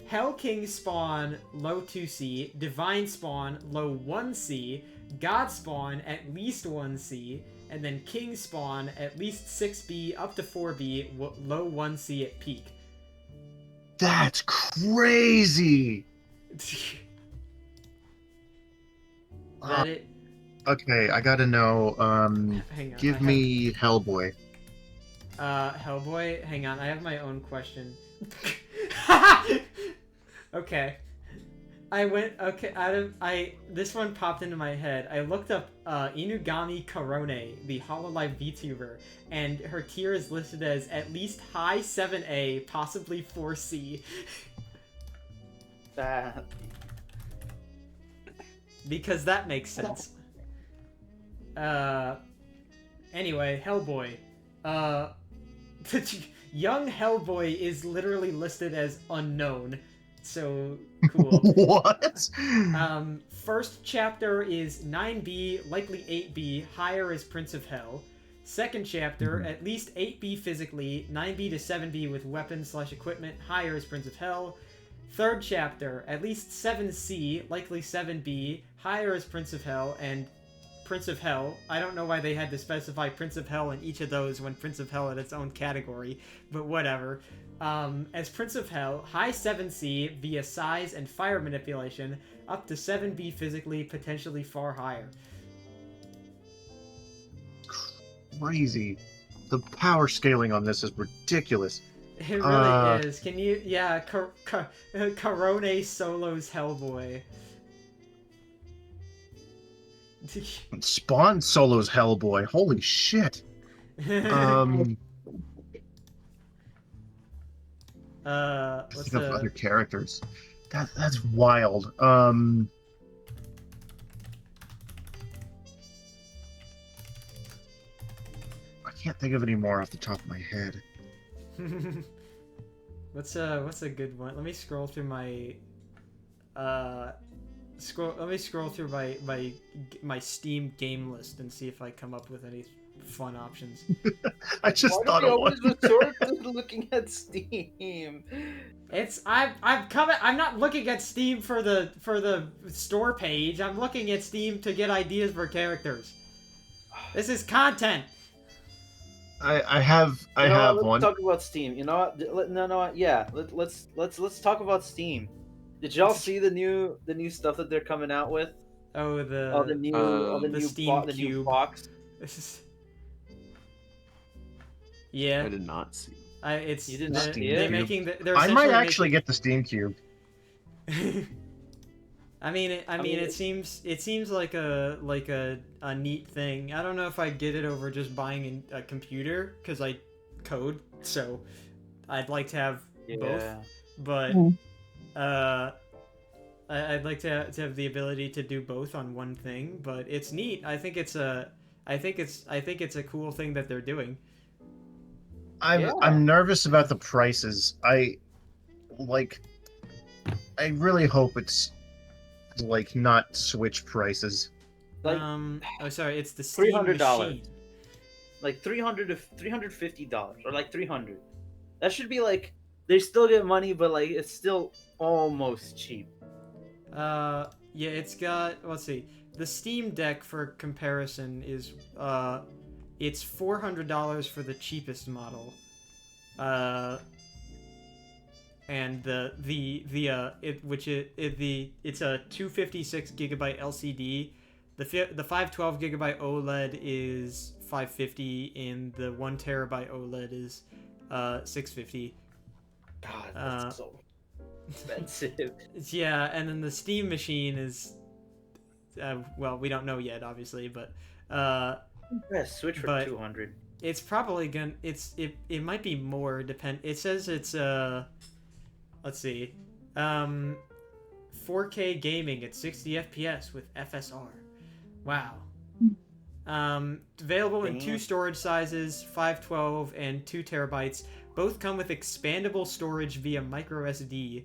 Hell King Spawn, low 2C. Divine Spawn, low 1C. God Spawn, at least 1C. And then King Spawn, at least 6B, up to 4B, low 1C at peak. That's crazy! That it? Okay, I gotta know, Hang on, give me Hellboy. Hellboy? Hang on, I have my own question. Okay. This one popped into my head. I looked up Inugami Korone, the Hololive VTuber, and her tier is listed as at least high 7A, possibly 4C. Because that makes sense. Anyway, Hellboy. Young Hellboy is literally listed as unknown. So cool. What? First chapter is 9B, likely 8B, higher as Prince of Hell. Second chapter, at least 8B physically, 9B to 7B with weapons/equipment, higher as Prince of Hell. Third chapter, at least 7C, likely 7B, higher as Prince of Hell, and Prince of Hell. I don't know why they had to specify Prince of Hell in each of those when Prince of Hell had its own category, but whatever. As Prince of Hell, high 7C via size and fire manipulation, up to 7B physically, potentially far higher. Crazy. The power scaling on this is ridiculous. It really is. Can you... Yeah, Korone solos Hellboy. Spawn solos Hellboy. Holy shit. What's Think of other characters. That's wild. I can't think of any more off the top of my head. What's a good one? Let me scroll through my let me scroll through my Steam game list and see if I come up with any fun options. I just Why thought do we of always one. resort to looking at Steam? I'm not looking at Steam for the store page. I'm looking at Steam to get ideas for characters. This is content. I have Let's one. talk about Steam. You know what? No. Yeah. Let's talk about Steam. Did y'all see the new stuff that they're coming out with? Oh, the new Steam the Cube. new box. This is... Yeah. I did not see. It's You did not see they're it? making they're I might essentially actually get the Steam Cube. I mean, it seems like a neat thing. I don't know if I'd get it over just buying a computer because I code, so I'd like to have both. But I'd like to have the ability to do both on one thing. But it's neat. I think it's I think it's a cool thing that they're doing. I'm nervous about the prices. I really hope it's like not Switch prices. Like oh sorry, it's the Steam $300. machine. Like $300 to $350 or like 300. That should be like they still get money, but like it's still almost cheap. Yeah, it's got, let's see, the Steam Deck for comparison is it's $400 for the cheapest model. And it's a 256 gigabyte LCD. The 512 gigabyte OLED is $550, and the 1 terabyte OLED is $650. God, that's so expensive. Yeah, and then the Steam machine is, well, we don't know yet, obviously, but Yeah, Switch for but 200. it's probably gonna, it might be more. It says it's let's see, 4K gaming at 60 FPS with FSR. Wow. Available in 2 storage sizes, 512 and 2 terabytes. Both come with expandable storage via micro SD.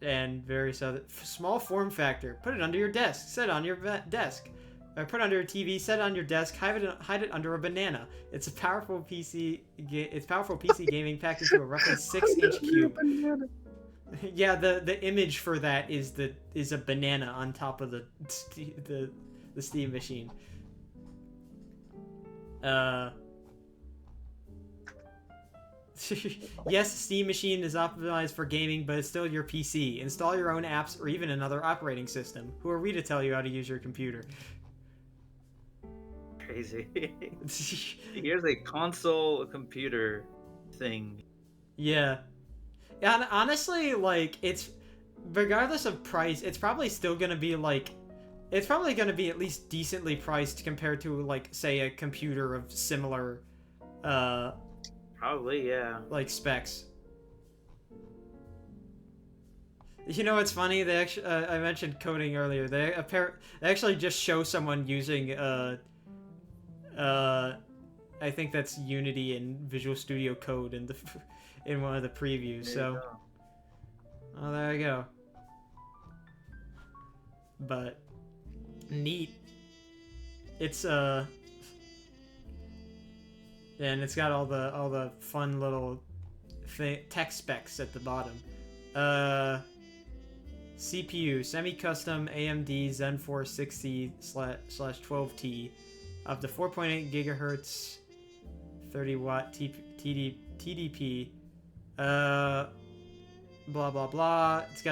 And various other small form factor. Put it under your desk. Set it on your desk. Or put it under your TV. Set it on your desk. Hide it under a banana. It's a powerful PC. It's powerful PC gaming packed into a roughly 6-inch cube. Yeah, the image for that is a banana on top of the Steam machine. Yes, Steam machine is optimized for gaming, but it's still your PC. Install your own apps or even another operating system. Who are we to tell you how to use your computer? Crazy. Here's a console computer thing. Yeah. Yeah, honestly, like, it's, regardless of price, it's probably still gonna be, like, it's probably gonna be at least decently priced compared to, like, say, a computer of similar, Probably, yeah. like, specs. You know what's funny? They actually, I mentioned coding earlier. They actually just show someone using, I think that's Unity and Visual Studio Code in the in one of the previews. So, oh, there you go. But neat. It's and it's got all the fun little tech specs at the bottom. CPU semi-custom AMD Zen 4 60/12T, up to 4.8 gigahertz, 30 watt TDP. Blah blah blah. It's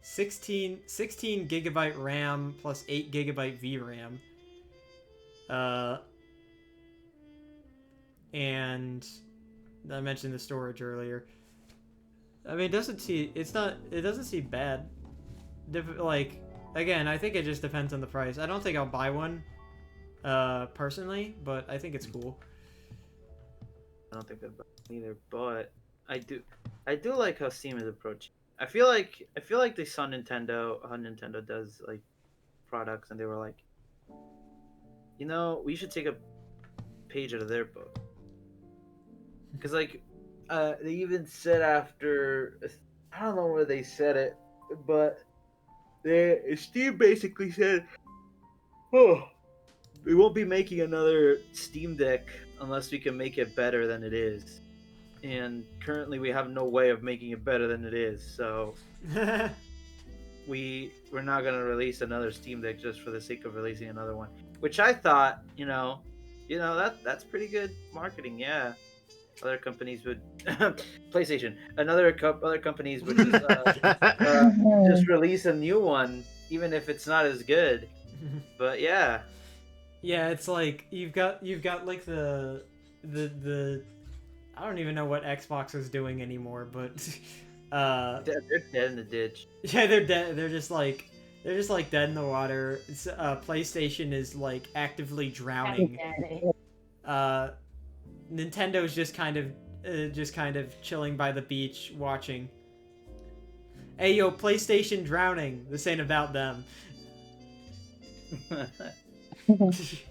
16 gigabyte RAM plus 8 gigabyte VRAM. And I mentioned the storage earlier. I mean, it doesn't seem bad. Like, again, I think it just depends on the price. I don't think I'll buy one, personally, but I think it's cool. I don't think I'd buy it either, but I do like how Steam is approaching. I feel like they saw Nintendo, how Nintendo does like products, and they were like, you know, we should take a page out of their book. Because like, they even said after, I don't know where they said it, but Steam basically said, oh, we won't be making another Steam Deck unless we can make it better than it is. And currently we have no way of making it better than it is, so we're not gonna release another Steam Deck just for the sake of releasing another one. Which I thought, that's pretty good marketing, yeah. Other companies would PlayStation. Other companies would just release a new one, even if it's not as good. But yeah. Yeah, it's like you've got like the I don't even know what Xbox is doing anymore, but They're dead in the ditch. yeah, they're dead. They're just like dead in the water. PlayStation is like actively drowning. Nintendo's just kind of chilling by the beach watching. Hey, yo, PlayStation drowning. This ain't about them.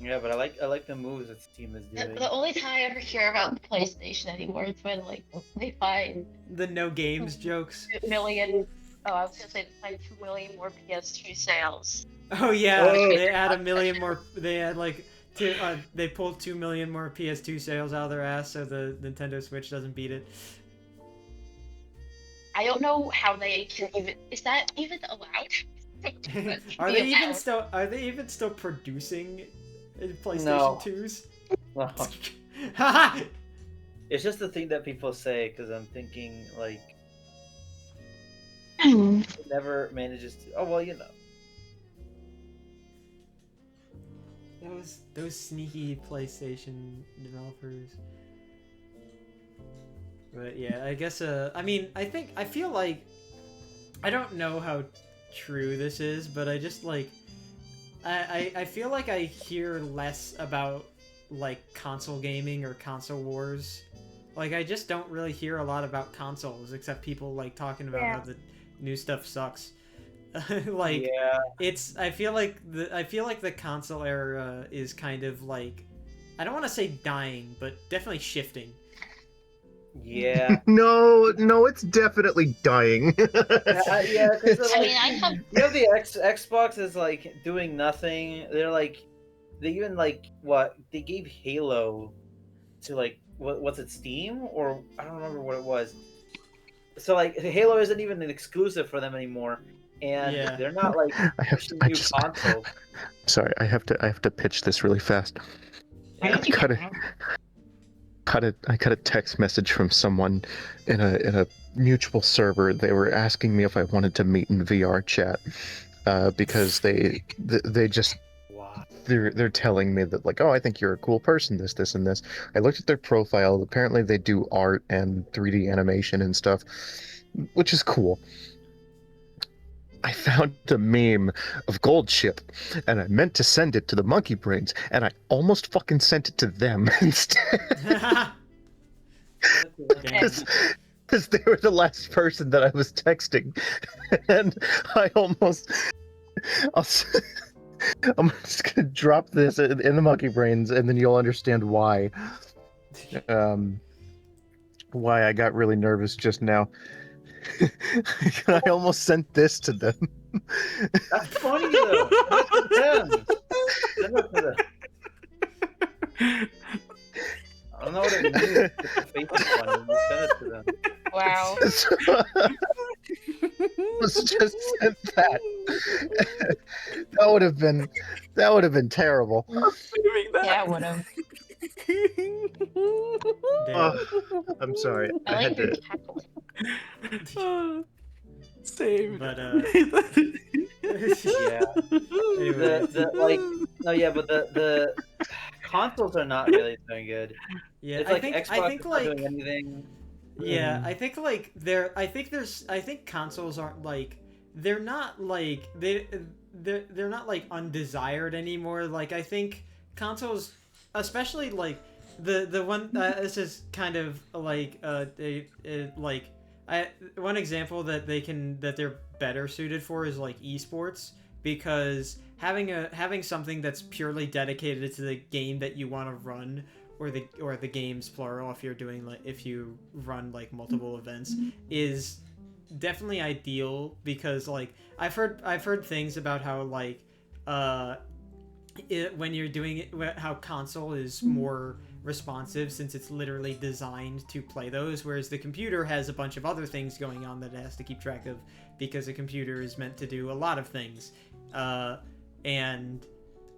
Yeah, but I like the moves that Steam is doing. The only time I ever hear about PlayStation anymore is when like they find The no games jokes. 2 million. Oh, I was gonna say they find 2 million more PS2 sales. Oh yeah, Oh. they add 1 million more. They had like they pulled 2 million more PS2 sales out of their ass, so the Nintendo Switch doesn't beat it. I don't know how they can even. Is that even allowed? Are they even still? Are they even still producing PlayStation No. 2s? Well, Haha! it's just the thing that people say because I'm thinking like Hmm. it never manages to. Oh well, you know. Those sneaky PlayStation developers. But yeah, I guess I mean, I feel like I don't know how true this is, but I just like I feel like I hear less about like console gaming or console wars. Like I just don't really hear a lot about consoles except people like talking about how the new stuff sucks. Like Yeah. it's I feel like the console era is kind of like I don't want to say dying, but definitely shifting. Yeah. No, it's definitely dying. Yeah, because I mean, I have. you have the Xbox is like doing nothing. They're like, they even like what they gave Halo to like what's it, Steam, or I don't remember what it was. So like Halo isn't even an exclusive for them anymore, and Yeah. they're not like pushing new consoles. Sorry, I have to pitch this really fast. Why don't you Cut get it. out? I got a text message from someone in a mutual server. They were asking me if I wanted to meet in VR chat because they just Wow. they're telling me that like, oh, I think you're a cool person, this and this. I looked at their profile. Apparently they do art and 3D animation and stuff, which is cool. I found a meme of Gold Ship, and I meant to send it to the Monkey Brains, and I almost fucking sent it to them instead. Because they were the last person that I was texting, and I'm just gonna drop this in the Monkey Brains, and then you'll understand why. Why I got really nervous just now. I almost sent this to them. That's funny though. Send it to them. I don't know what it means. The face is funny. You send it to them. Wow. Let's just send that. That would have been terrible. Yeah, I would have. I'm sorry. I like your cackle. Same. But Yeah. anyway, But the consoles are not really doing good. yeah, It's I like think Xbox is not like doing anything. yeah, I think like I think consoles aren't like they're not like they're not like undesired anymore. Like I think consoles, especially like the one this is kind of like one example that they're better suited for is like esports, because having something that's purely dedicated to the game that you want to run, or the games plural if you run like multiple events, is definitely ideal, because like I've heard things about how like when you're doing it, how console is more responsive since it's literally designed to play those, whereas the computer has a bunch of other things going on that it has to keep track of, because a computer is meant to do a lot of things, and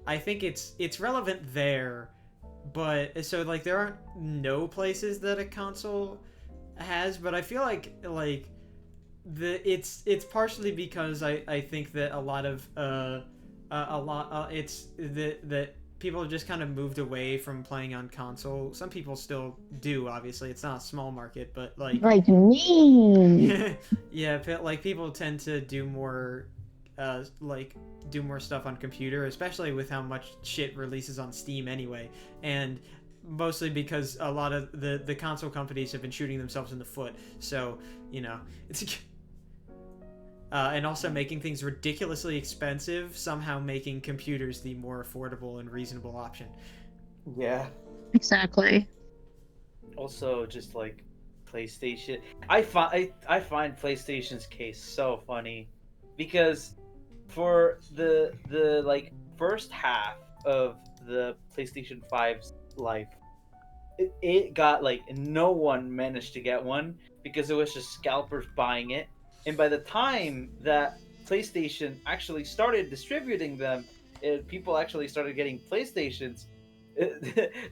I think it's relevant there. But so like there aren't no places that a console has, but I feel like it's partially because I think that a lot of it's that people have just kind of moved away from playing on console. Some people still do, obviously. It's not a small market, but like me. yeah, like people tend to do more stuff on computer, especially with how much shit releases on Steam anyway, and mostly because a lot of the console companies have been shooting themselves in the foot. So it's and also making things ridiculously expensive, somehow making computers the more affordable and reasonable option. Yeah. Exactly. Also, just like PlayStation, I find PlayStation's case so funny because for the like first half of the PlayStation 5's life, it got like no one managed to get one because it was just scalpers buying it, and by the time that PlayStation actually started distributing them, people actually started getting PlayStations.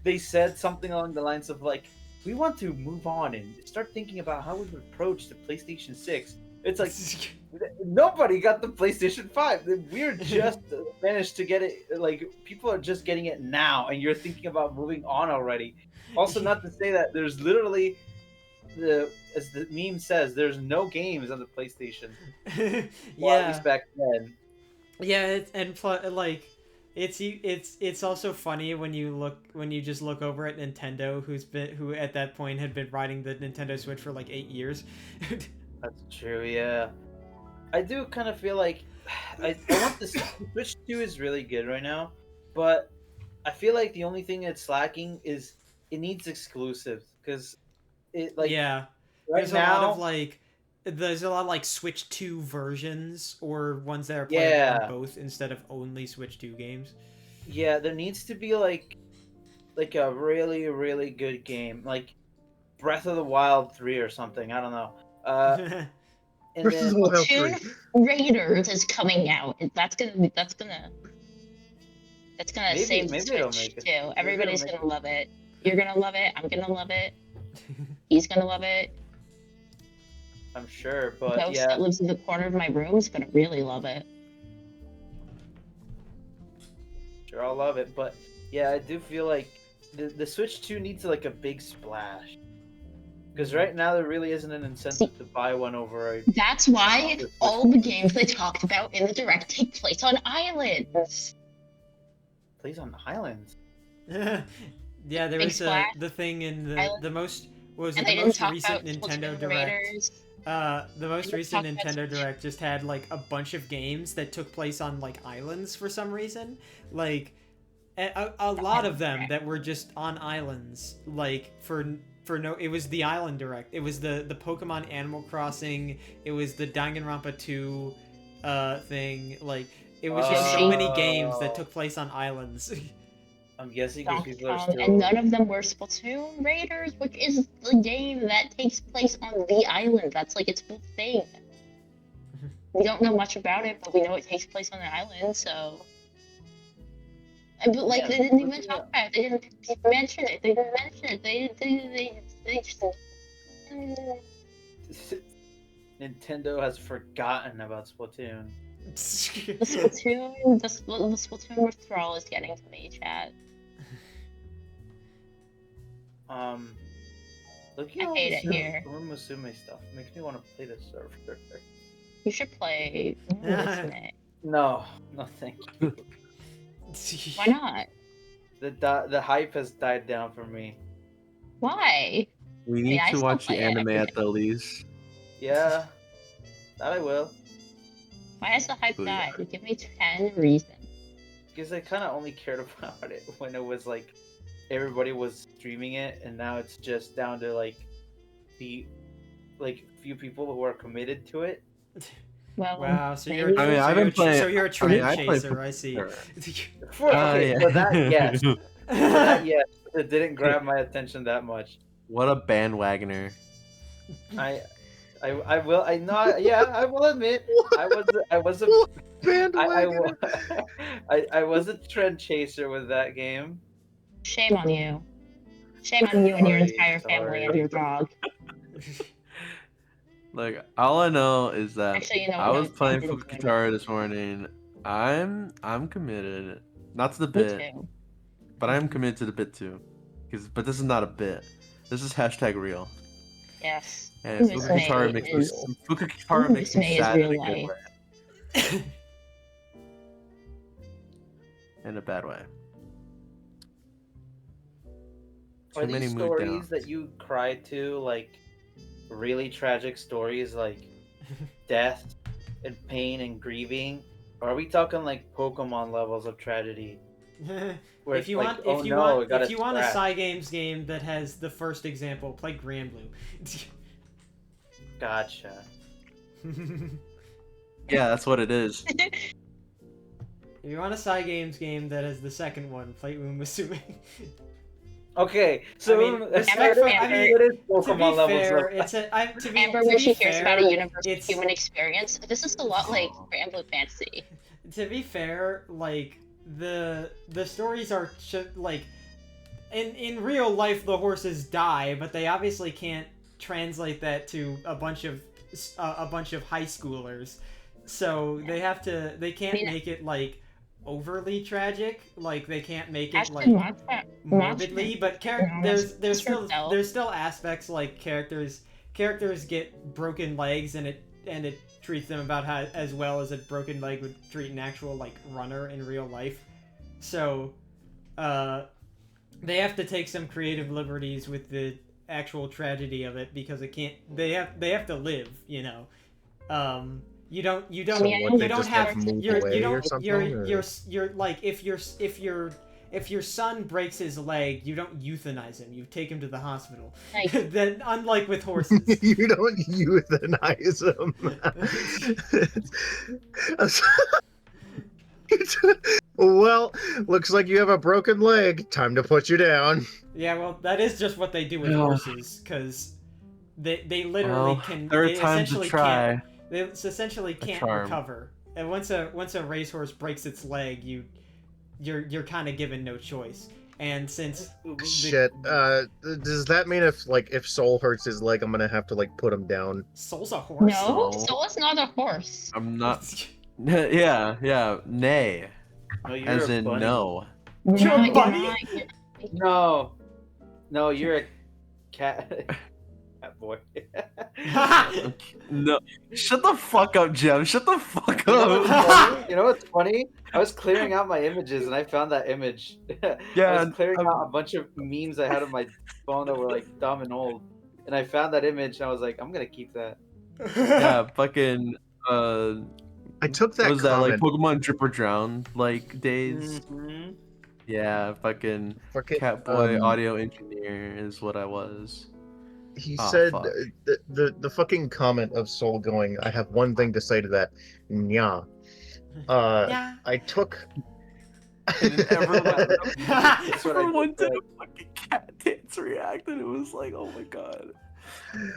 They said something along the lines of like, we want to move on and start thinking about how we would approach the PlayStation 6. It's like nobody got the PlayStation 5. We're just managed to get it. Like, people are just getting it now, and you're thinking about moving on already. Also, not to say that there's literally as the meme says, there's no games on the PlayStation. Well, at Yeah. least back then. Yeah, like it's also funny when you just look over at Nintendo, who at that point had been riding the Nintendo Switch for like 8 years. That's true. Yeah, I do kind of feel like I want this. Switch 2 is really good right now, but I feel like the only thing it's lacking is it needs exclusives because it like Yeah, right now. there's a lot of like Switch 2 versions or ones that are playable on Yeah, both instead of only Switch 2 games. yeah, there needs to be like a really really good game, like Breath of the Wild 3 or something. I don't know. And Versus then Wild 3. Platoon Raiders is coming out. That's gonna maybe save the maybe it'll Switch make it. too. Maybe it'll Everybody's make gonna love it. You're gonna love it. I'm gonna love it. He's gonna love it. I'm sure, but Ghost yeah, that lives in the corner of my room is gonna really love it. sure I'll love it. But yeah, I do feel like the Switch 2 needs like a big splash. Because right now there really isn't an incentive to buy one over a. That's why all the games they talked about in the direct take place on islands. Plays on islands. Yeah, there Big was Splash, the thing in Island, the most what was and it they the didn't most talk recent about Nintendo Splatoon Direct. Raiders. The most They didn't recent talk about Nintendo Switch. Direct just had like a bunch of games that took place on like islands for some reason. Like a lot of them that were just on islands. Like for no, it was the Island Direct. It was the Pokemon Animal Crossing. It was the Danganronpa 2 thing. Like it was just so many games that took place on islands. I'm guessing because Donkey people are Kong, still. and none of them were Splatoon Raiders, which is the game that takes place on the island. That's like its whole thing. We don't know much about it, but we know it takes place on the island, so. But like, Yeah, they didn't even looking talk up. about it. They didn't mention it. They didn't mention it. They just. Nintendo has forgotten about Splatoon. The Splatoon withdrawal is getting to me, chat. Looking I at all hate this it here. Musume stuff makes me want to play this server. You should play Musume. No, no, thank you. Why not? The hype has died down for me. Why? We need I to still watch the play it anime every at the least. Yeah, that I will. Why has the hype Oh, yeah. died? Give me 10 reasons. Because I kind of only cared about it when it was like everybody was streaming it, and now it's just down to like the few people who are committed to it. Well, Wow, so maybe- I've been playing. so you're a trend I play chaser. I see. For that, yes. For that, yes. It didn't grab my attention that much. What a bandwagoner. I will. I know. Yeah, I will admit. I was a. Bandwagoner. I was a trend chaser with that game. Shame on you. Shame on you and your Sorry, entire family and your dog. Like, all I know is that Actually, you know I what? was No, playing didn't do Fukitara this morning. I'm committed. Not to the Me bit, too. but I'm committed to the bit too. But this is not a bit. This is #real. Yes. And Musume Fukitara makes me is- Fukitara makes me Musume is sad in a real good life. way. In a bad way. Are Too many these mood stories downs. that you cry to like really tragic stories like death and pain and grieving? Or are we talking like Pokemon levels of tragedy? Where if it's you like, want, oh if you no, want, it got if you want a scratched. Cygames game that has the first example, play Granblue. Gotcha. Yeah, that's what it is. If you want a Cygames game that has the second one, play Umasumi. Okay, so I mean, respect for, I mean, what is to Pokemon be levels fair, of it's a, to be, Amber, to when be she hears about a fair, universal it's, human experience, this is a lot like Granblue Fantasy. to be fair, like, the stories are, like, in real life the horses die, but they obviously can't translate that to a bunch of high schoolers. So they can't make it, like, overly tragic. Like, they can't make it, like, morbidly, but there's still aspects like characters get broken legs, and it treats them about how as well as a broken leg would treat an actual, like, runner in real life. So they have to take some creative liberties with the actual tragedy of it, because it can't, they have to live, you know. You don't So what, they just have have to move you're away you or don't something, or- you're like, if your son breaks his leg, you don't euthanize him. You take him to the hospital. Like- Then, unlike with horses. You don't euthanize them. Well, looks like you have a broken leg. Time to put you down. Yeah, well, that is just what they do with horses, because they literally can. Third They time's a essentially try. can't. They essentially can't charm. recover. And once a racehorse breaks its leg, you're kind of given no choice. And since Shit. Does that mean if Soul hurts his leg, I'm gonna have to like put him down? Soul's a horse. No, No. Soul is not a horse. I'm not. Yeah. Nay. No, you're As a in bunny. no. You're a bunny? No, you're a cat. Cat boy. No. Shut the fuck up, Jem. Shut the fuck You know what's up. funny? You know what's funny? I was clearing out my images and I found that image. I Yeah, was clearing out a bunch of memes I had on my phone that were like dumb and old. And I found that image and I was like, I'm gonna keep that. Yeah, fucking. I took that What was that, like comment. Pokemon Drip or Drown like days? Mhm. Yeah, fucking Fucking, Catboy audio engineer is what I was. He Oh, said fuck. the fucking comment of Soul going, I have one thing to say to that. Nya. Yeah. I took And then That's what I everyone did said. a fucking cat dance react, and it was like, oh my god.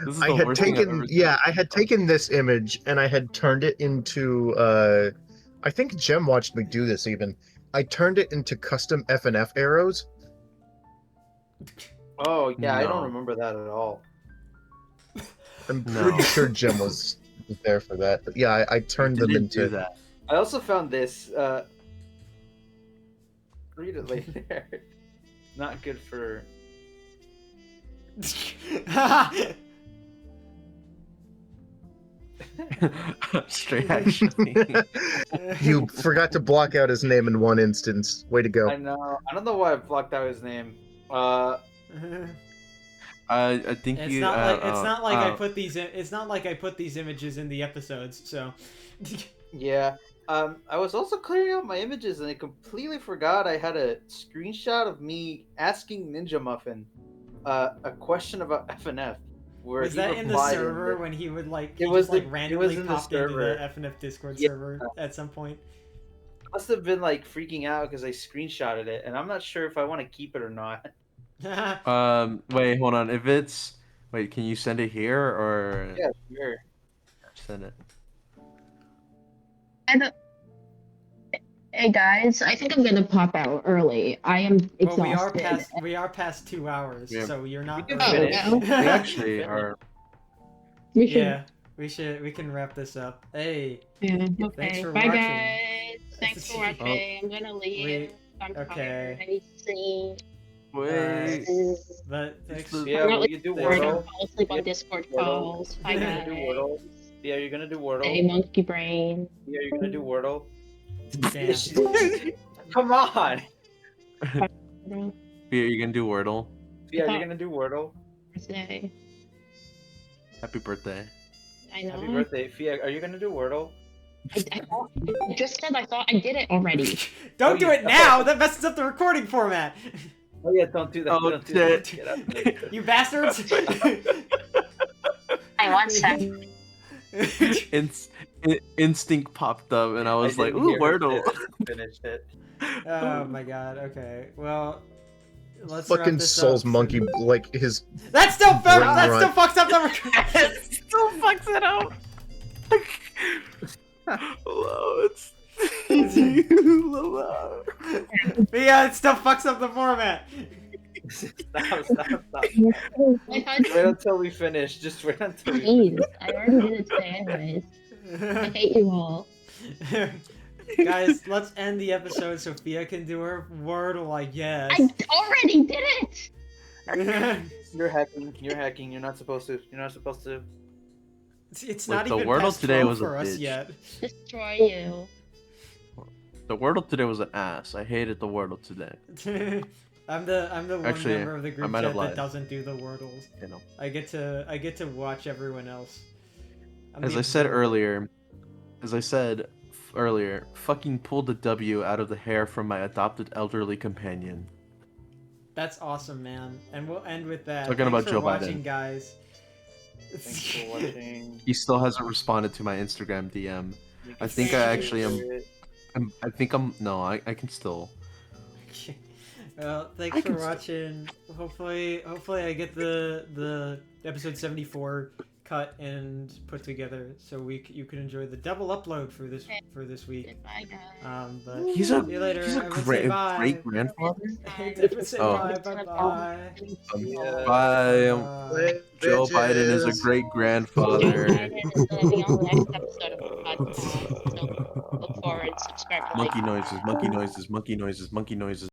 This is I the had worst thing I've taken ever seen. I had taken this image and I had turned it into I think Jem watched me do this even. I turned it into custom FNF arrows. Oh yeah, I don't No. remember that at all. I'm No. pretty sure Jem was there for that. But yeah, I turned them Didn't do into that. I also found this. Read it later. Not good for. Straight actually. You forgot to block out his name in one instance. Way to go. I know. I don't know why I blocked out his name. I think It's you. not like I uh, put these. It's not like I put these images in the episodes. So. Yeah. I was also clearing out my images and I completely forgot I had a screenshot of me asking Ninja Muffin a question about FNF. Where Was he that in the replied server when he would like? He It was just, like, it randomly was in the popped into the server. FNF Discord Yeah. server at some point. must have been like freaking out because I screenshotted it, and I'm not sure if I want to keep it or not. Wait, hold on. If it's. Wait, can you send it here or. Yeah, sure. Send it. Hey guys, I think I'm gonna pop out early. I am Well, exhausted. we are past 2 hours, Yeah. so you're not. can early. finish. no. We actually are. We should. Yeah, we can wrap this up. Hey, Yeah. Thanks Okay. for Bye watching. guys. Thanks for watching. I'm gonna leave. I'm okay. tired. I need to sleep. Wait. but thanks. the- Yeah, I'm not will you do Thanks. Wordle? Fall asleep on Yeah. Discord Wordle. calls. Bye You're guys. gonna do Wordle. Yeah, you're gonna do Hey, Wordle. monkey brain. Yeah, you're gonna do Wordle. Damn. Come on. Yeah, you gonna do Wordle? Yeah, you're gonna do Wordle. Birthday. Happy birthday. I know. Happy birthday, Fia. Are you gonna do Wordle? I just said I thought I did it already. Don't Oh, do you- it now. That messes up the recording format. Oh yeah, don't do that. Oh, Don't do that. shit. Get out of there. You bastards. Hey, one second. Instinct popped up, and I was like, didn't "Ooh, hear her Wordle." finish it. Oh my god. Okay. Well, let's Fucking wrap this Soul's up. monkey, like his. That still Brain fucks up the recording. Still fucks it up. Hello, it's hello. But yeah, it still fucks up the format. Stop. I thought, Wait until we finish. Just wait until we jeez, I already did it today anyways. I hate you all. Guys, let's end the episode. Sophia can do her Wordle, I guess. I already did it! You're hacking. You're not supposed to. It's Look, not the even Wordle past today 12 was a for us bitch. yet. Destroy you. The Wordle today was an ass. I hated the Wordle today. I'm the one Actually, member of the I group might chat have that lied. doesn't do the Wordles. You know, I get to watch everyone else. I'm as the I said observer. earlier, fucking pulled the W out of the hair from my adopted elderly companion. That's awesome, man. And we'll end with that. Talking Thanks about for Joe watching, Biden. guys. Thanks for watching. He still hasn't responded to my Instagram DM. You I can think see I actually am. it. I can still. Well, I thanks for can watching. Hopefully I get the episode 74 cut and put together so you can enjoy the double upload for this week. Goodbye, guys. But He's see a you later. he's a Everyone say great bye. great grandfather. Everyone say Oh. bye. Yeah. Bye. Bye. Joe Biden is a Bitches. great Joe grandfather. Biden is going to be on the next episode of the podcast. So look forward, subscribe to Monkey noises, monkey noises, monkey noises, monkey noises.